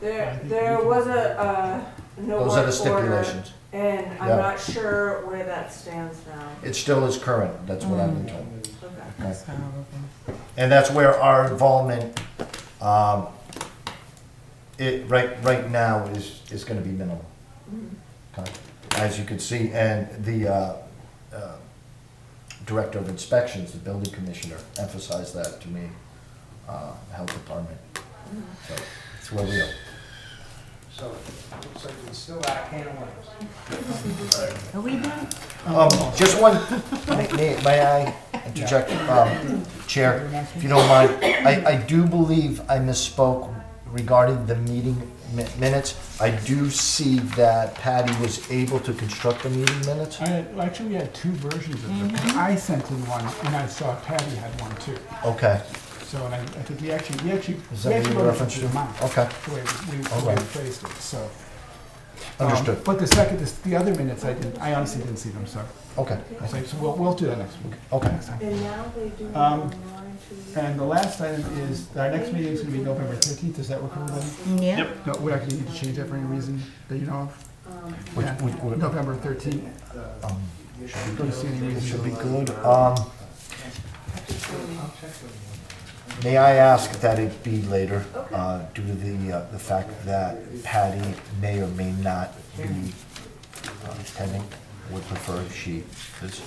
There was a no Those are the work order, stipulations. and I'm Yeah. not sure where that stands now. It still is current, that's what I've been told. Okay. Okay. And that's where our involvement, right now is gonna be minimal. Okay. As you can see, and the Director of Inspections, the building commissioner, emphasized that to me, the health department. So, that's where we are. So, looks like it's still out of can of worms. Are we done? Just one, may I interject, Chair, if you don't mind? I do believe I misspoke regarding the meeting minutes. I do see that Patty was able to construct the meeting minutes. Actually, we had two versions of it. I sent in one, and I saw Patty had one too. Okay. So, and I think we actually Is that what you wrote it referenced to the to? amount, Okay. the way All we right. phrased it, so. Understood. But the other minutes, I honestly didn't see them, so. Okay. So we'll do that next week. Okay. Next time. And now they do it Um, online too. And the last item is, our next meeting is gonna be November 13th, does that work for everybody? Yeah. No, we actually need to change that for any reason that you know of? Yeah, November 13th. Don't see any reason. Should be good. May I ask that it be later, due to the fact that Patty may or may not be attending? Would prefer if she is.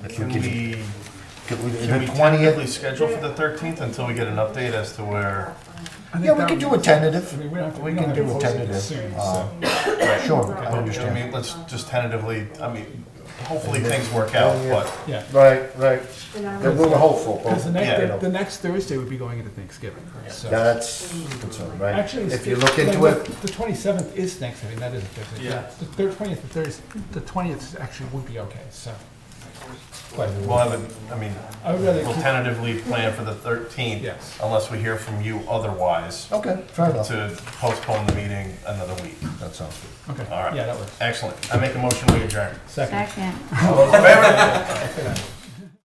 If Can we we Can we The tentatively 20th, schedule for the 13th until we get an update as to where? I think yeah, we that could do would- a tentative. I mean, we don't have to, We we can don't do have a to post it tentative. soon, Right. Sure, I I understand. mean, let's just tentatively, I mean, hopefully things work out, but Yeah. Right, right. Then we were hopeful, Because Yeah. the next Thursday would be going into Thanksgiving, so. That's concerned, right? Actually, If you look into it, the 27th is Thanksgiving, that is a Thursday. Yeah. The 20th, the 20th actually would be okay, so. But we'll have it, I mean, I would rather we'll keep- tentatively plan for the 13th. Yes. Unless we hear from you otherwise. okay, fair enough. To postpone the meeting another week. That sounds good. Okay, All right. yeah, that works. Excellent. I make a motion, we adjourn. Second. Second. All those in favor?